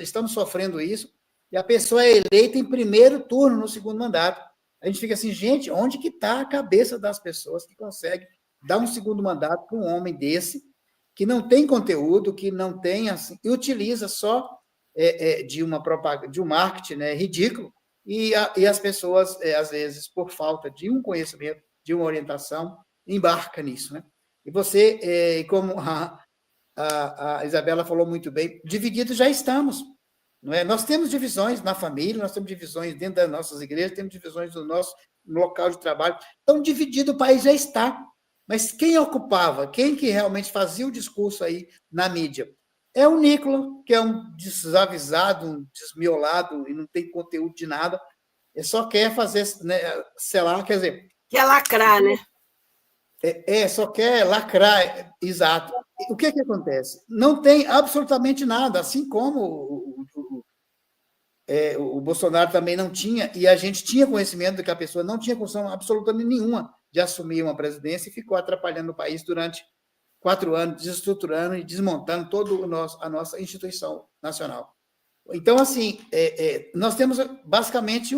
estamos sofrendo isso, e a pessoa é eleita em primeiro turno, no segundo mandato. A gente fica assim, gente, onde que está a cabeça das pessoas que conseguem dar um segundo mandato para um homem desse, que não tem conteúdo, que não tem, assim, e utiliza só de uma propaganda, de um marketing, né, ridículo, e as pessoas, às vezes, por falta de um conhecimento, de uma orientação, embarca nisso, né? E você, como a Isabela falou muito bem, divididos já estamos, não é? Nós temos divisões na família, nós temos divisões dentro das nossas igrejas, temos divisões no nosso local de trabalho. Então, dividido o país já está. Mas quem ocupava, quem que realmente fazia o discurso aí na mídia? É o Nicola, que é um desavisado, um desmiolado, e não tem conteúdo de nada, ele só quer fazer, né, selar, quer dizer... Quer lacrar, né? Só quer lacrar, exato. O que acontece? Não tem absolutamente nada, assim como o Bolsonaro também não tinha, e a gente tinha conhecimento de que a pessoa não tinha condição absolutamente nenhuma de assumir uma presidência e ficou atrapalhando o país durante 4 anos desestruturando e desmontando toda a nossa instituição nacional. Então, assim, nós temos basicamente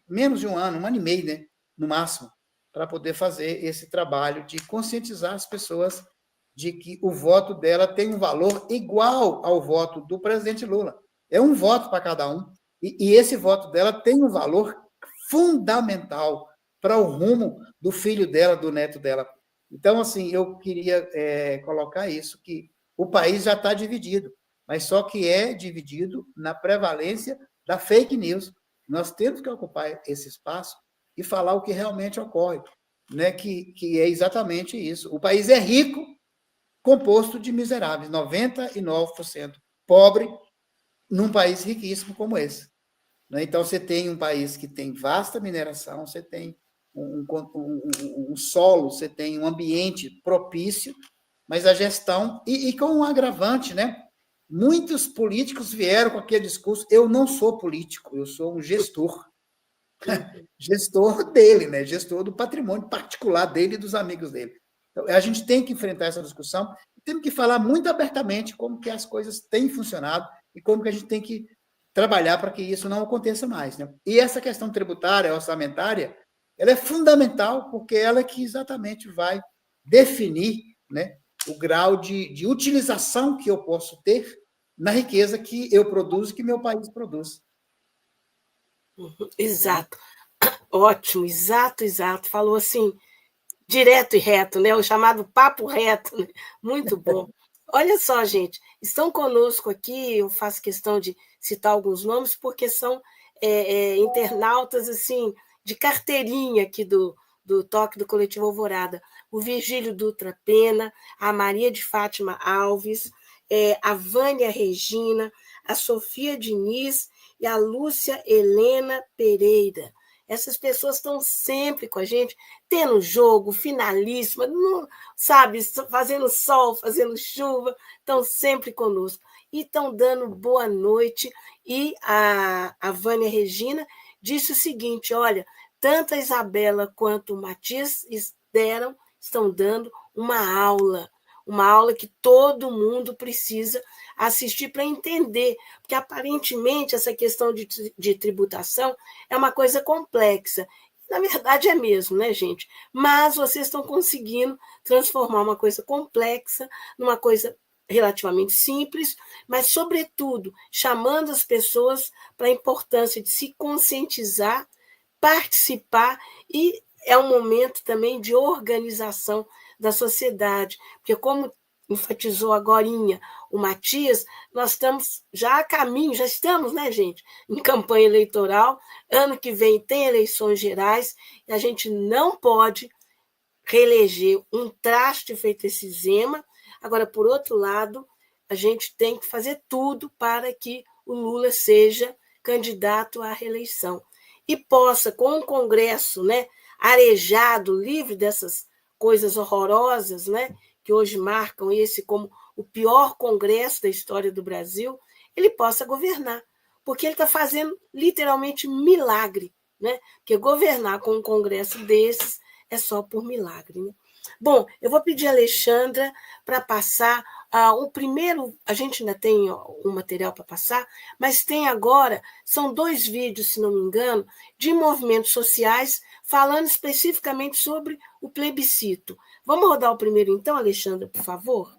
menos de um ano e meio, né, no máximo, para poder fazer esse trabalho de conscientizar as pessoas de que o voto dela tem um valor igual ao voto do presidente Lula. É um voto para cada um, e esse voto dela tem um valor fundamental para o rumo do filho dela, do neto dela. Então, assim, eu queria colocar isso, que o país já está dividido, mas só que é dividido na prevalência da fake news. Nós temos que ocupar esse espaço e falar o que realmente ocorre, né? Que é exatamente isso. O país é rico, composto de miseráveis, 99% pobre, num país riquíssimo como esse. Né? Então, você tem um país que tem vasta mineração, você tem um solo, você tem um ambiente propício, mas a gestão... E com um agravante, né? Muitos políticos vieram com aquele discurso, eu não sou político, eu sou um gestor. Gestor dele, né? Gestor do patrimônio particular dele e dos amigos dele. Então, a gente tem que enfrentar essa discussão, temos que falar muito abertamente como que as coisas têm funcionado e como que a gente tem que trabalhar para que isso não aconteça mais. Né? E essa questão tributária, orçamentária, ela é fundamental porque ela é que exatamente vai definir, né, o grau de utilização que eu posso ter na riqueza que eu produzo, que meu país produz. Exato. Ótimo, exato. Falou assim, direto e reto, né? O chamado papo reto, né? Muito bom. Olha só, gente, estão conosco aqui, eu faço questão de citar alguns nomes, porque são internautas, assim, de carteirinha aqui do Toque do Coletivo Alvorada. O Virgílio Dutra Pena, a Maria de Fátima Alves, a Vânia Regina, a Sofia Diniz e a Lúcia Helena Pereira. Essas pessoas estão sempre com a gente, tendo jogo, finalíssima, não, sabe, fazendo sol, fazendo chuva, estão sempre conosco. E estão dando boa noite. E a Vânia Regina disse o seguinte, olha, tanto a Isabela quanto o Matias estão dando uma aula que todo mundo precisa assistir para entender, porque aparentemente essa questão de tributação é uma coisa complexa. Na verdade é mesmo, né, gente? Mas vocês estão conseguindo transformar uma coisa complexa numa coisa relativamente simples, mas, sobretudo, chamando as pessoas para a importância de se conscientizar, participar, e é um momento também de organização da sociedade, porque, como enfatizou agorinha o Matias, nós estamos já a caminho, já estamos, né, gente, em campanha eleitoral, ano que vem tem eleições gerais, e a gente não pode reeleger um traste feito esse Zema. Agora, por outro lado, a gente tem que fazer tudo para que o Lula seja candidato à reeleição e possa, com um Congresso, né, arejado, livre dessas coisas horrorosas, né, que hoje marcam esse como o pior Congresso da história do Brasil, ele possa governar, porque ele está fazendo literalmente milagre, né? Porque governar com um Congresso desses é só por milagre, né? Bom, eu vou pedir a Alexandra para passar o primeiro, a gente ainda tem um material para passar, mas tem agora, são 2 vídeos, se não me engano, de movimentos sociais falando especificamente sobre o plebiscito. Vamos rodar o primeiro então, Alexandra, por favor?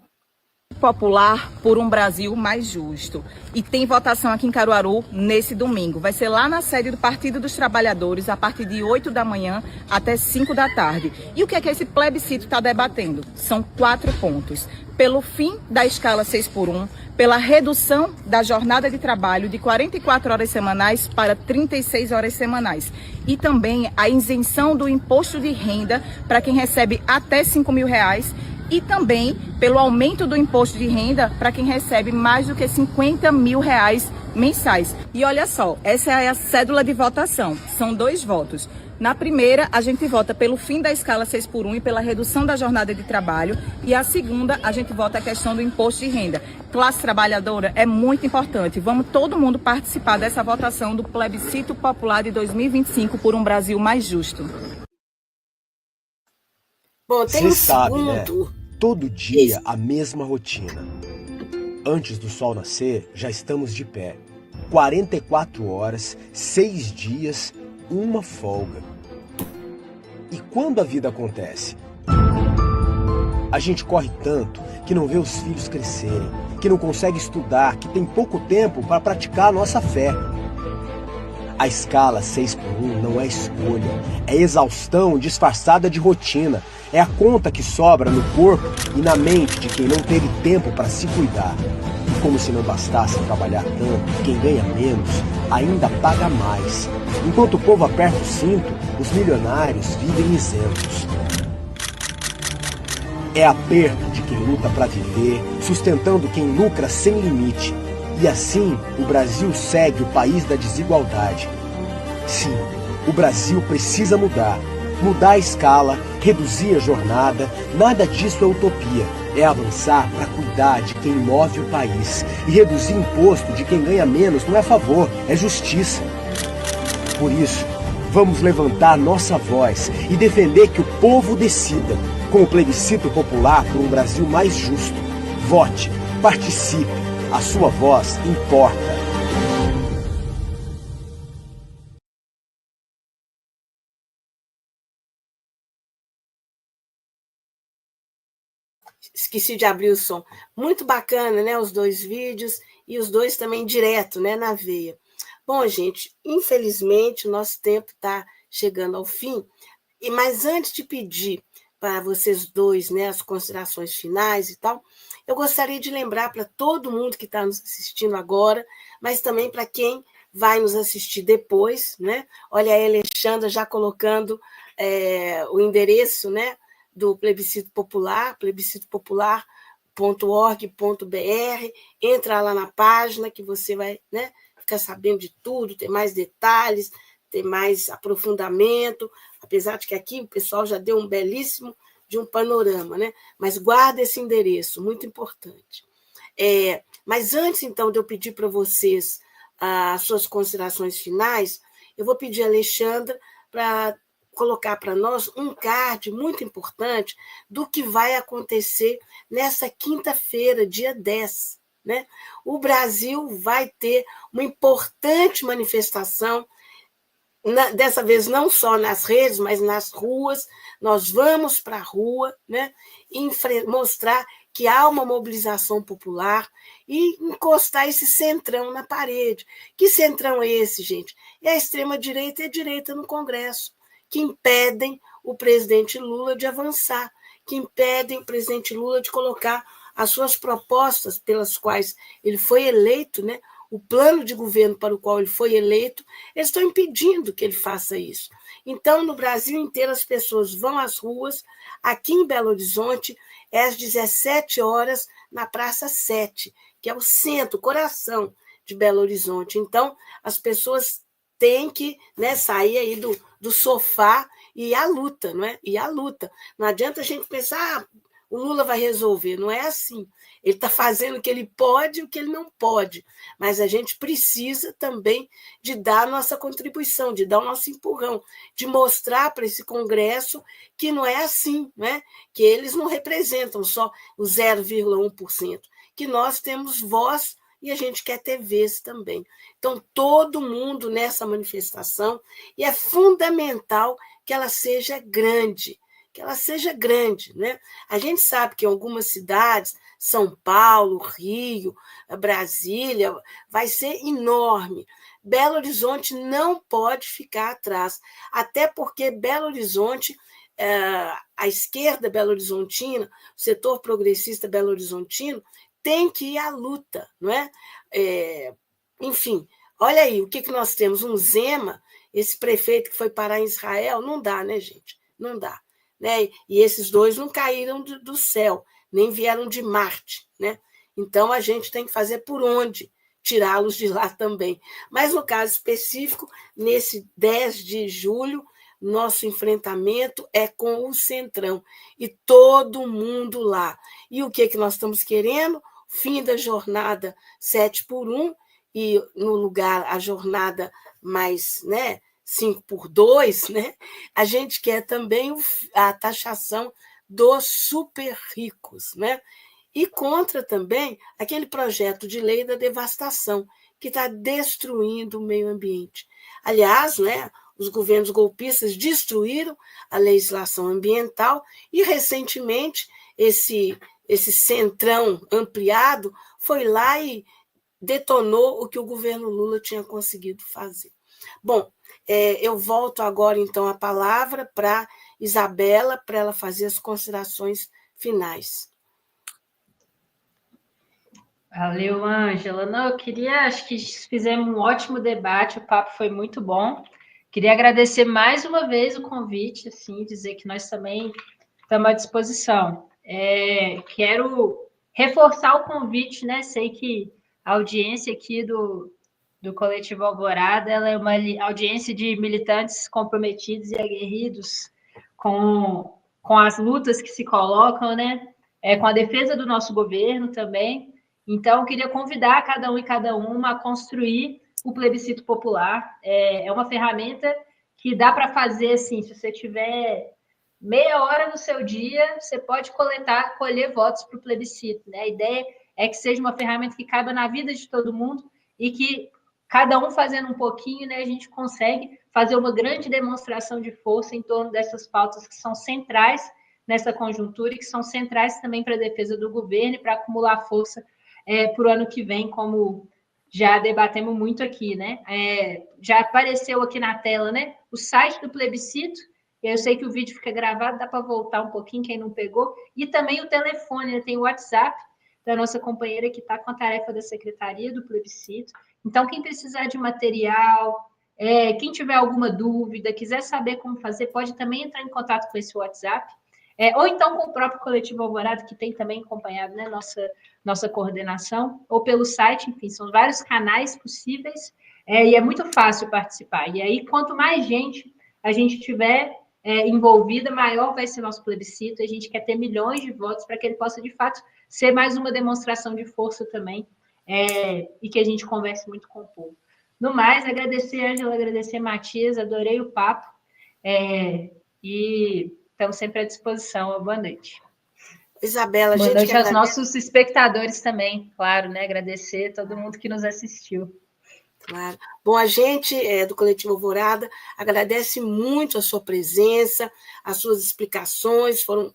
Popular por um Brasil mais justo. E tem votação aqui em Caruaru nesse domingo. Vai ser lá na sede do Partido dos Trabalhadores, a partir de 8 da manhã até 5 da tarde. E o que é que esse plebiscito está debatendo? São 4 pontos. Pelo fim da escala 6x1, pela redução da jornada de trabalho de 44 horas semanais para 36 horas semanais. E também a isenção do imposto de renda para quem recebe até R$5 mil. E também pelo aumento do imposto de renda para quem recebe mais do que R$50 mil mensais. E olha só, essa é a cédula de votação, são 2 votos. Na primeira, a gente vota pelo fim da escala 6x1 e pela redução da jornada de trabalho. E a segunda, a gente vota a questão do imposto de renda. Classe trabalhadora é muito importante. Vamos todo mundo participar dessa votação do plebiscito popular de 2025 por um Brasil mais justo. Bom, tem um segundo. Todo dia a mesma rotina. Antes do sol nascer, já estamos de pé. 44 horas, 6 dias, uma folga. E quando a vida acontece? A gente corre tanto que não vê os filhos crescerem, que não consegue estudar, que tem pouco tempo para praticar a nossa fé. A escala 6x1 não é escolha, é exaustão disfarçada de rotina. É a conta que sobra no corpo e na mente de quem não teve tempo para se cuidar. E como se não bastasse trabalhar tanto, quem ganha menos ainda paga mais. Enquanto o povo aperta o cinto, os milionários vivem isentos. É aperto de quem luta para viver, sustentando quem lucra sem limite. E assim, o Brasil segue o país da desigualdade. Sim, o Brasil precisa mudar. Mudar a escala, reduzir a jornada, nada disso é utopia. É avançar para cuidar de quem move o país. E reduzir imposto de quem ganha menos não é favor, é justiça. Por isso, vamos levantar nossa voz e defender que o povo decida, com o plebiscito popular por um Brasil mais justo. Vote, participe, a sua voz importa. Esqueci de abrir o som. Muito bacana, né? Os 2 vídeos e os 2 também direto, né? Na veia. Bom, gente, infelizmente o nosso tempo está chegando ao fim. Mas antes de pedir para vocês 2, né, as considerações finais e tal, eu gostaria de lembrar para todo mundo que está nos assistindo agora, mas também para quem vai nos assistir depois, né? Olha a Alexandra já colocando o endereço, né, do Plebiscito Popular, plebiscitopopular.org.br. Entra lá na página que você vai, né, ficar sabendo de tudo, ter mais detalhes, ter mais aprofundamento, apesar de que aqui o pessoal já deu um belíssimo de um panorama, né? Mas guarda esse endereço, muito importante. Mas antes, então, de eu pedir para vocês as suas considerações finais, eu vou pedir a Alexandra para colocar para nós um card muito importante do que vai acontecer nessa quinta-feira, dia 10. Né? O Brasil vai ter uma importante manifestação, dessa vez não só nas redes, mas nas ruas. Nós vamos para a rua, né, mostrar que há uma mobilização popular e encostar esse centrão na parede. Que centrão é esse, gente? É a extrema-direita e a direita no Congresso, que impedem o presidente Lula de avançar, que impedem o presidente Lula de colocar as suas propostas pelas quais ele foi eleito, né, o plano de governo para o qual ele foi eleito, eles estão impedindo que ele faça isso. Então, no Brasil inteiro, as pessoas vão às ruas. Aqui em Belo Horizonte, é às 17 horas, na Praça 7, que é o centro, o coração de Belo Horizonte. Então, as pessoas têm que, né, sair aí do sofá e ir à luta, não é? Ir à luta. Não adianta a gente pensar, o Lula vai resolver. Não é assim. Ele está fazendo o que ele pode e o que ele não pode. Mas a gente precisa também de dar a nossa contribuição, de dar o nosso empurrão, de mostrar para esse Congresso que não é assim, né? Que eles não representam só o 0,1%, que nós temos voz e a gente quer ter vez também. Então, todo mundo nessa manifestação, e é fundamental que ela seja grande, né? A gente sabe que em algumas cidades, São Paulo, Rio, Brasília, vai ser enorme. Belo Horizonte não pode ficar atrás, até porque Belo Horizonte, a esquerda belo-horizontina, o setor progressista belo-horizontino, tem que ir à luta, não é? Enfim, olha aí, o que nós temos? Um Zema, esse prefeito que foi parar em Israel, não dá, né, gente? Não dá. Né? E esses 2 não caíram do céu, nem vieram de Marte. Né? Então, a gente tem que fazer por onde tirá-los de lá também. Mas, no caso específico, nesse 10 de julho, nosso enfrentamento é com o Centrão, e todo mundo lá. E o que nós estamos querendo? Fim da jornada 7x1, e no lugar a jornada mais, né, 5x2, né? A gente quer também a taxação dos super ricos, né? E contra também aquele projeto de lei da devastação, que está destruindo o meio ambiente. Aliás, né, os governos golpistas destruíram a legislação ambiental e, recentemente, esse centrão ampliado foi lá e detonou o que o governo Lula tinha conseguido fazer. Bom, eu volto agora, então, a palavra para Isabela, para ela fazer as considerações finais. Valeu, Ângela. Não, eu queria, acho que fizemos um ótimo debate, o papo foi muito bom. Queria agradecer mais uma vez o convite, assim, dizer que nós também estamos à disposição. Quero reforçar o convite, né? Sei que a audiência aqui do Coletivo Alvorada, ela é uma audiência de militantes comprometidos e aguerridos com as lutas que se colocam, né? Com a defesa do nosso governo também. Então, eu queria convidar cada um e cada uma a construir o plebiscito popular. É uma ferramenta que dá para fazer, assim, se você tiver meia hora no seu dia, você pode colher votos para o plebiscito, né? A ideia é que seja uma ferramenta que caiba na vida de todo mundo e que cada um fazendo um pouquinho, né, a gente consegue fazer uma grande demonstração de força em torno dessas pautas que são centrais nessa conjuntura e que são centrais também para a defesa do governo e para acumular força para o ano que vem, como já debatemos muito aqui, né? Já apareceu aqui na tela, né, o site do plebiscito. Eu sei que o vídeo fica gravado, dá para voltar um pouquinho, quem não pegou. E também o telefone, né? Tem o WhatsApp da nossa companheira que está com a tarefa da Secretaria do Plebiscito. Então, quem precisar de material, quem tiver alguma dúvida, quiser saber como fazer, pode também entrar em contato com esse WhatsApp. Ou então com o próprio Coletivo Alvorada, que tem também acompanhado, né, nossa coordenação, ou pelo site, enfim, são vários canais possíveis, e é muito fácil participar. E aí, quanto mais gente a gente tiver envolvida, maior vai ser nosso plebiscito. A gente quer ter milhões de votos para que ele possa, de fato, ser mais uma demonstração de força também, e que a gente converse muito com o povo. No mais, agradecer, Ângela, agradecer, Matias, adorei o papo, e estamos sempre à disposição. Boa noite. Isabela, boa noite aos nossos espectadores também, claro, né? Agradecer a todo mundo que nos assistiu. Claro. Bom, a gente do Coletivo Alvorada agradece muito a sua presença, as suas explicações foram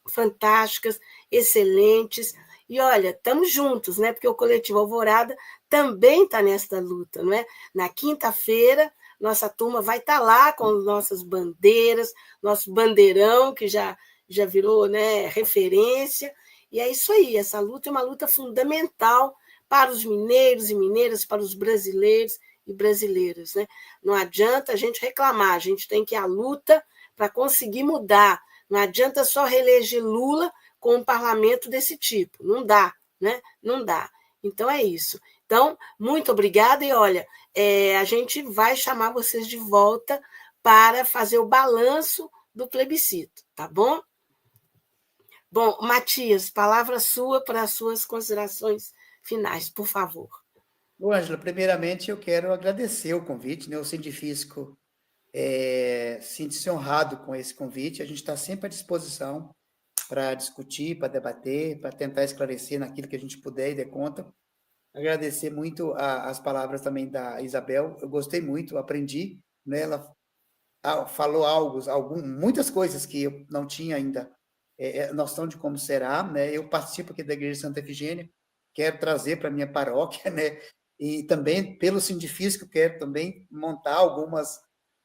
fantásticas, excelentes. E olha, estamos juntos, né? Porque o Coletivo Alvorada também está nesta luta, não é? Na quinta-feira, nossa turma vai estar lá com nossas bandeiras, nosso bandeirão, que já virou, né, referência. E é isso aí, essa luta é uma luta fundamental para os mineiros e mineiras, para os brasileiros e brasileiras, né? Não adianta a gente reclamar, a gente tem que ir à luta para conseguir mudar. Não adianta só reeleger Lula com um parlamento desse tipo. Não dá, né? Não dá. Então, é isso. Então, muito obrigada. E, olha, a gente vai chamar vocês de volta para fazer o balanço do plebiscito, tá bom? Bom, Matias, palavra sua para as suas considerações finais, por favor. Bom, Ângela, primeiramente eu quero agradecer o convite, né? O Científico sente-se honrado com esse convite, a gente está sempre à disposição para discutir, para debater, para tentar esclarecer naquilo que a gente puder e der conta. Agradecer muito as palavras também da Isabel, eu gostei muito, aprendi, né? Ela falou muitas coisas que eu não tinha ainda noção de como será, né? Eu participo aqui da Igreja de Santa Efigênia, quero trazer para a minha paróquia, né? E também, pelo Científico, quero também montar algumas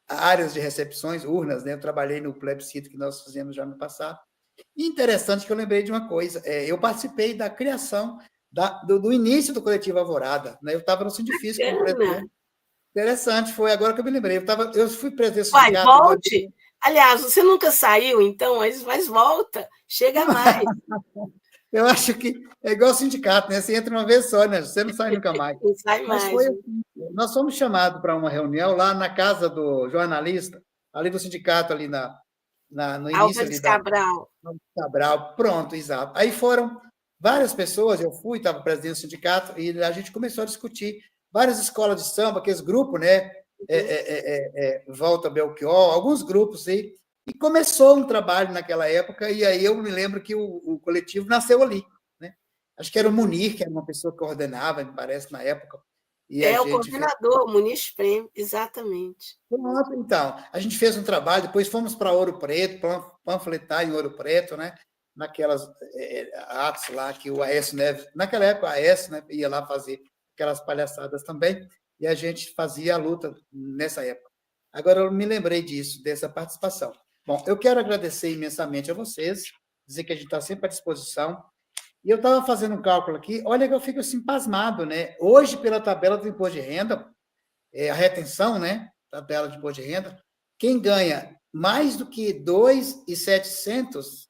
áreas de recepções, urnas, né? Eu trabalhei no plebiscito que nós fizemos já no passado. E interessante que eu lembrei de uma coisa, eu participei da criação do início do Coletivo Alvorada, né? Eu estava no Científico como presidente. Interessante, foi agora que eu me lembrei. Eu fui presidente do sindicato. Volte. Aliás, você nunca saiu, então, mas volta, chega mais. Eu acho que é igual ao sindicato, né? Você entra uma vez só, né? Você não sai nunca mais. Não sai mais. Mas foi assim, nós fomos chamados para uma reunião lá na casa do jornalista, ali do sindicato, ali no início. Álvares Cabral. Cabral, pronto, exato. Aí foram várias pessoas, eu estava presidente do sindicato, e a gente começou a discutir várias escolas de samba, aqueles grupos, né? Volta Belchior, alguns grupos aí, E começou um trabalho naquela época, e aí eu me lembro que o coletivo nasceu ali, né? Acho que era o Munir, que era uma pessoa que coordenava, me parece, na época. E o coordenador, o Muniz Prêmio, exatamente. Pronto, então, a gente fez um trabalho, depois fomos para Ouro Preto, panfletar em Ouro Preto, né? Naquelas atos lá que o Aécio Neves, naquela época o Aécio, né, ia lá fazer aquelas palhaçadas também, e a gente fazia a luta nessa época. Agora eu me lembrei disso, dessa participação. Bom, eu quero agradecer imensamente a vocês, dizer que a gente está sempre à disposição. E eu estava fazendo um cálculo aqui, olha que eu fico assim pasmado, né? Hoje, pela tabela do imposto de renda, a retenção, né? Tabela de imposto de renda, quem ganha mais do que 2.790,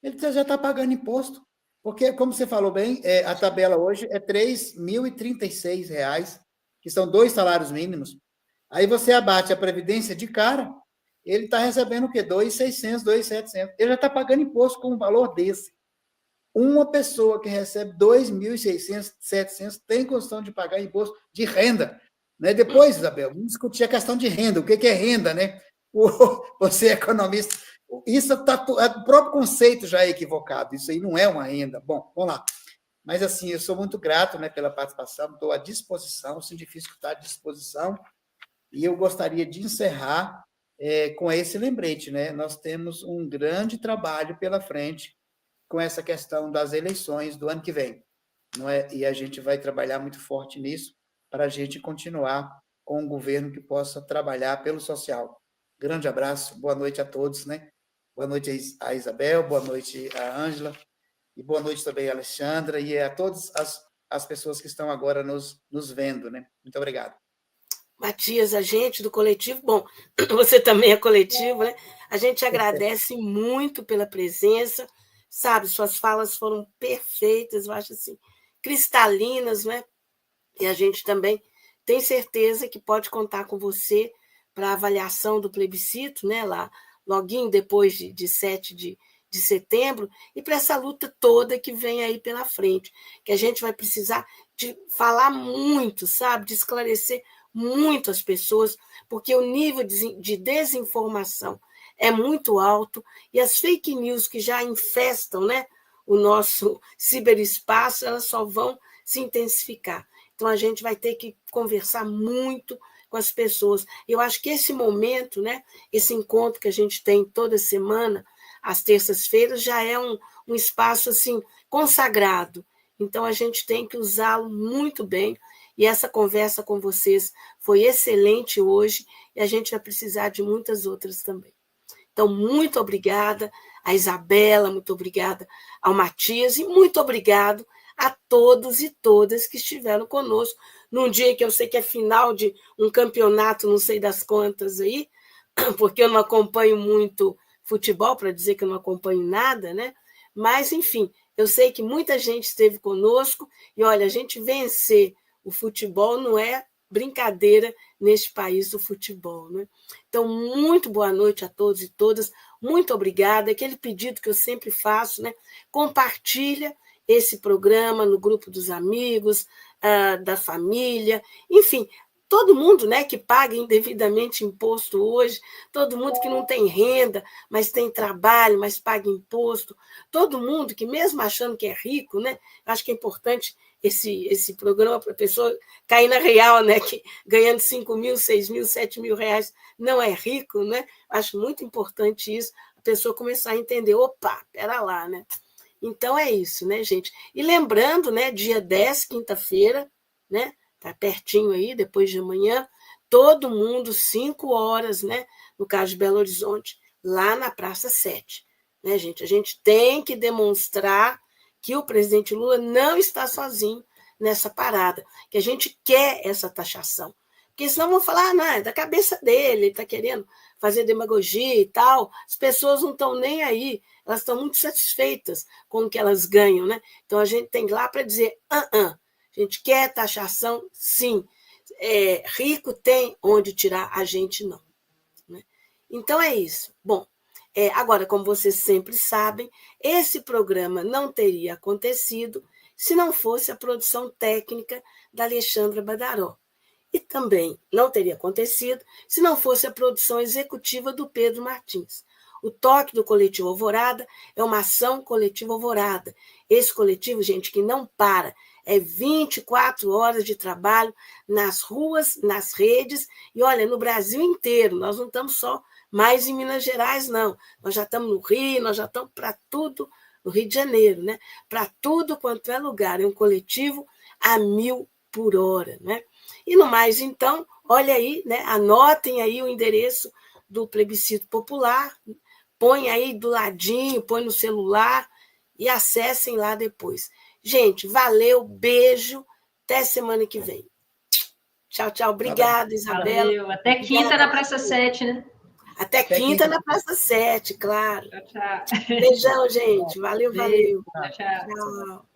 ele já está pagando imposto. Porque, como você falou bem, a tabela hoje é R$ 3.036, que são 2 salários mínimos. Aí você abate a previdência de cara, ele está recebendo o quê? 2.600, 2.700. Ele já está pagando imposto com um valor desse. Uma pessoa que recebe 2.600, 700 tem condição de pagar imposto de renda. Né? Depois, Isabel, vamos discutir a questão de renda. O que é renda, né? Você é economista. Isso o próprio conceito já é equivocado. Isso aí não é uma renda. Bom, vamos lá. Mas, assim, eu sou muito grato, né, pela participação, estou à disposição, o Sindifisco está à disposição, e eu gostaria de encerrar com esse lembrete, né? Nós temos um grande trabalho pela frente com essa questão das eleições do ano que vem, não é? E a gente vai trabalhar muito forte nisso para a gente continuar com um governo que possa trabalhar pelo social. Grande abraço, boa noite a todos, né? Boa noite a Isabel, boa noite a Ângela, e boa noite também a Alexandra e a todas as pessoas que estão agora nos vendo, né? Muito obrigado. Matias, a gente do coletivo, bom, você também é coletivo, né? A gente agradece muito pela presença, sabe? Suas falas foram perfeitas, eu acho assim, cristalinas, né? E a gente também tem certeza que pode contar com você para a avaliação do plebiscito, né? Lá, loguinho depois de 7 de setembro, e para essa luta toda que vem aí pela frente, que a gente vai precisar de falar muito, sabe? De esclarecer muito as pessoas, porque o nível de desinformação é muito alto e as fake news que já infestam, né, o nosso ciberespaço, elas só vão se intensificar. Então, a gente vai ter que conversar muito com as pessoas. Eu acho que esse momento, né, esse encontro que a gente tem toda semana, às terças-feiras, já é um espaço assim, consagrado. Então, a gente tem que usá-lo muito bem. E essa conversa com vocês foi excelente hoje e a gente vai precisar de muitas outras também. Então, muito obrigada a Isabela, muito obrigada ao Matias e muito obrigado a todos e todas que estiveram conosco num dia que eu sei que é final de um campeonato, não sei das quantas aí, porque eu não acompanho muito futebol, para dizer que eu não acompanho nada, né? Mas, enfim, eu sei que muita gente esteve conosco e, olha, a gente vencer o futebol não é brincadeira neste país do futebol, né? Então, muito boa noite a todos e todas, muito obrigada. Aquele pedido que eu sempre faço, né? Compartilha esse programa no grupo dos amigos, da família, enfim, todo mundo, né, que paga indevidamente imposto hoje, todo mundo que não tem renda, mas tem trabalho, mas paga imposto, todo mundo que, mesmo achando que é rico, né, acho que é importante esse programa para a pessoa cair na real, né, que ganhando 5 mil, 6 mil, 7 mil reais não é rico, né? Acho muito importante isso, a pessoa começar a entender, opa, pera lá, né? Então é isso, né, gente? E lembrando, né, dia 10, quinta-feira, né? Tá pertinho aí, depois de amanhã, todo mundo, 5 horas, né? No caso de Belo Horizonte, lá na Praça 7. Né, gente? A gente tem que demonstrar que o presidente Lula não está sozinho nessa parada, que a gente quer essa taxação. Porque senão vão falar, não, é da cabeça dele, ele está querendo fazer demagogia e tal. As pessoas não estão nem aí, elas estão muito satisfeitas com o que elas ganham, né? Então a gente tem lá para dizer, a gente quer taxação, sim. Rico tem onde tirar, a gente não. Né? Então é isso. Bom, agora, como vocês sempre sabem, esse programa não teria acontecido se não fosse a produção técnica da Alexandra Badaró. E também não teria acontecido se não fosse a produção executiva do Pedro Martins. O toque do Coletivo Alvorada é uma ação coletiva Alvorada. Esse coletivo, gente, que não para, é 24 horas de trabalho nas ruas, nas redes, e olha, no Brasil inteiro, nós não estamos só mais em Minas Gerais, não. Nós já estamos no Rio, nós já estamos para tudo, no Rio de Janeiro, né? Para tudo quanto é lugar. É um coletivo a 1000 por hora, né? E no mais, então, olha aí, né? Anotem aí o endereço do plebiscito popular, põe aí do ladinho, põe no celular e acessem lá depois. Gente, valeu, beijo, até semana que vem. Tchau, tchau. Obrigada, Isabela. Valeu. Até quinta na Praça 7, né? Até quinta na Praça 7, claro. Tchau, tchau. Beijão, gente. Valeu, valeu. Tchau, tchau. Tchau.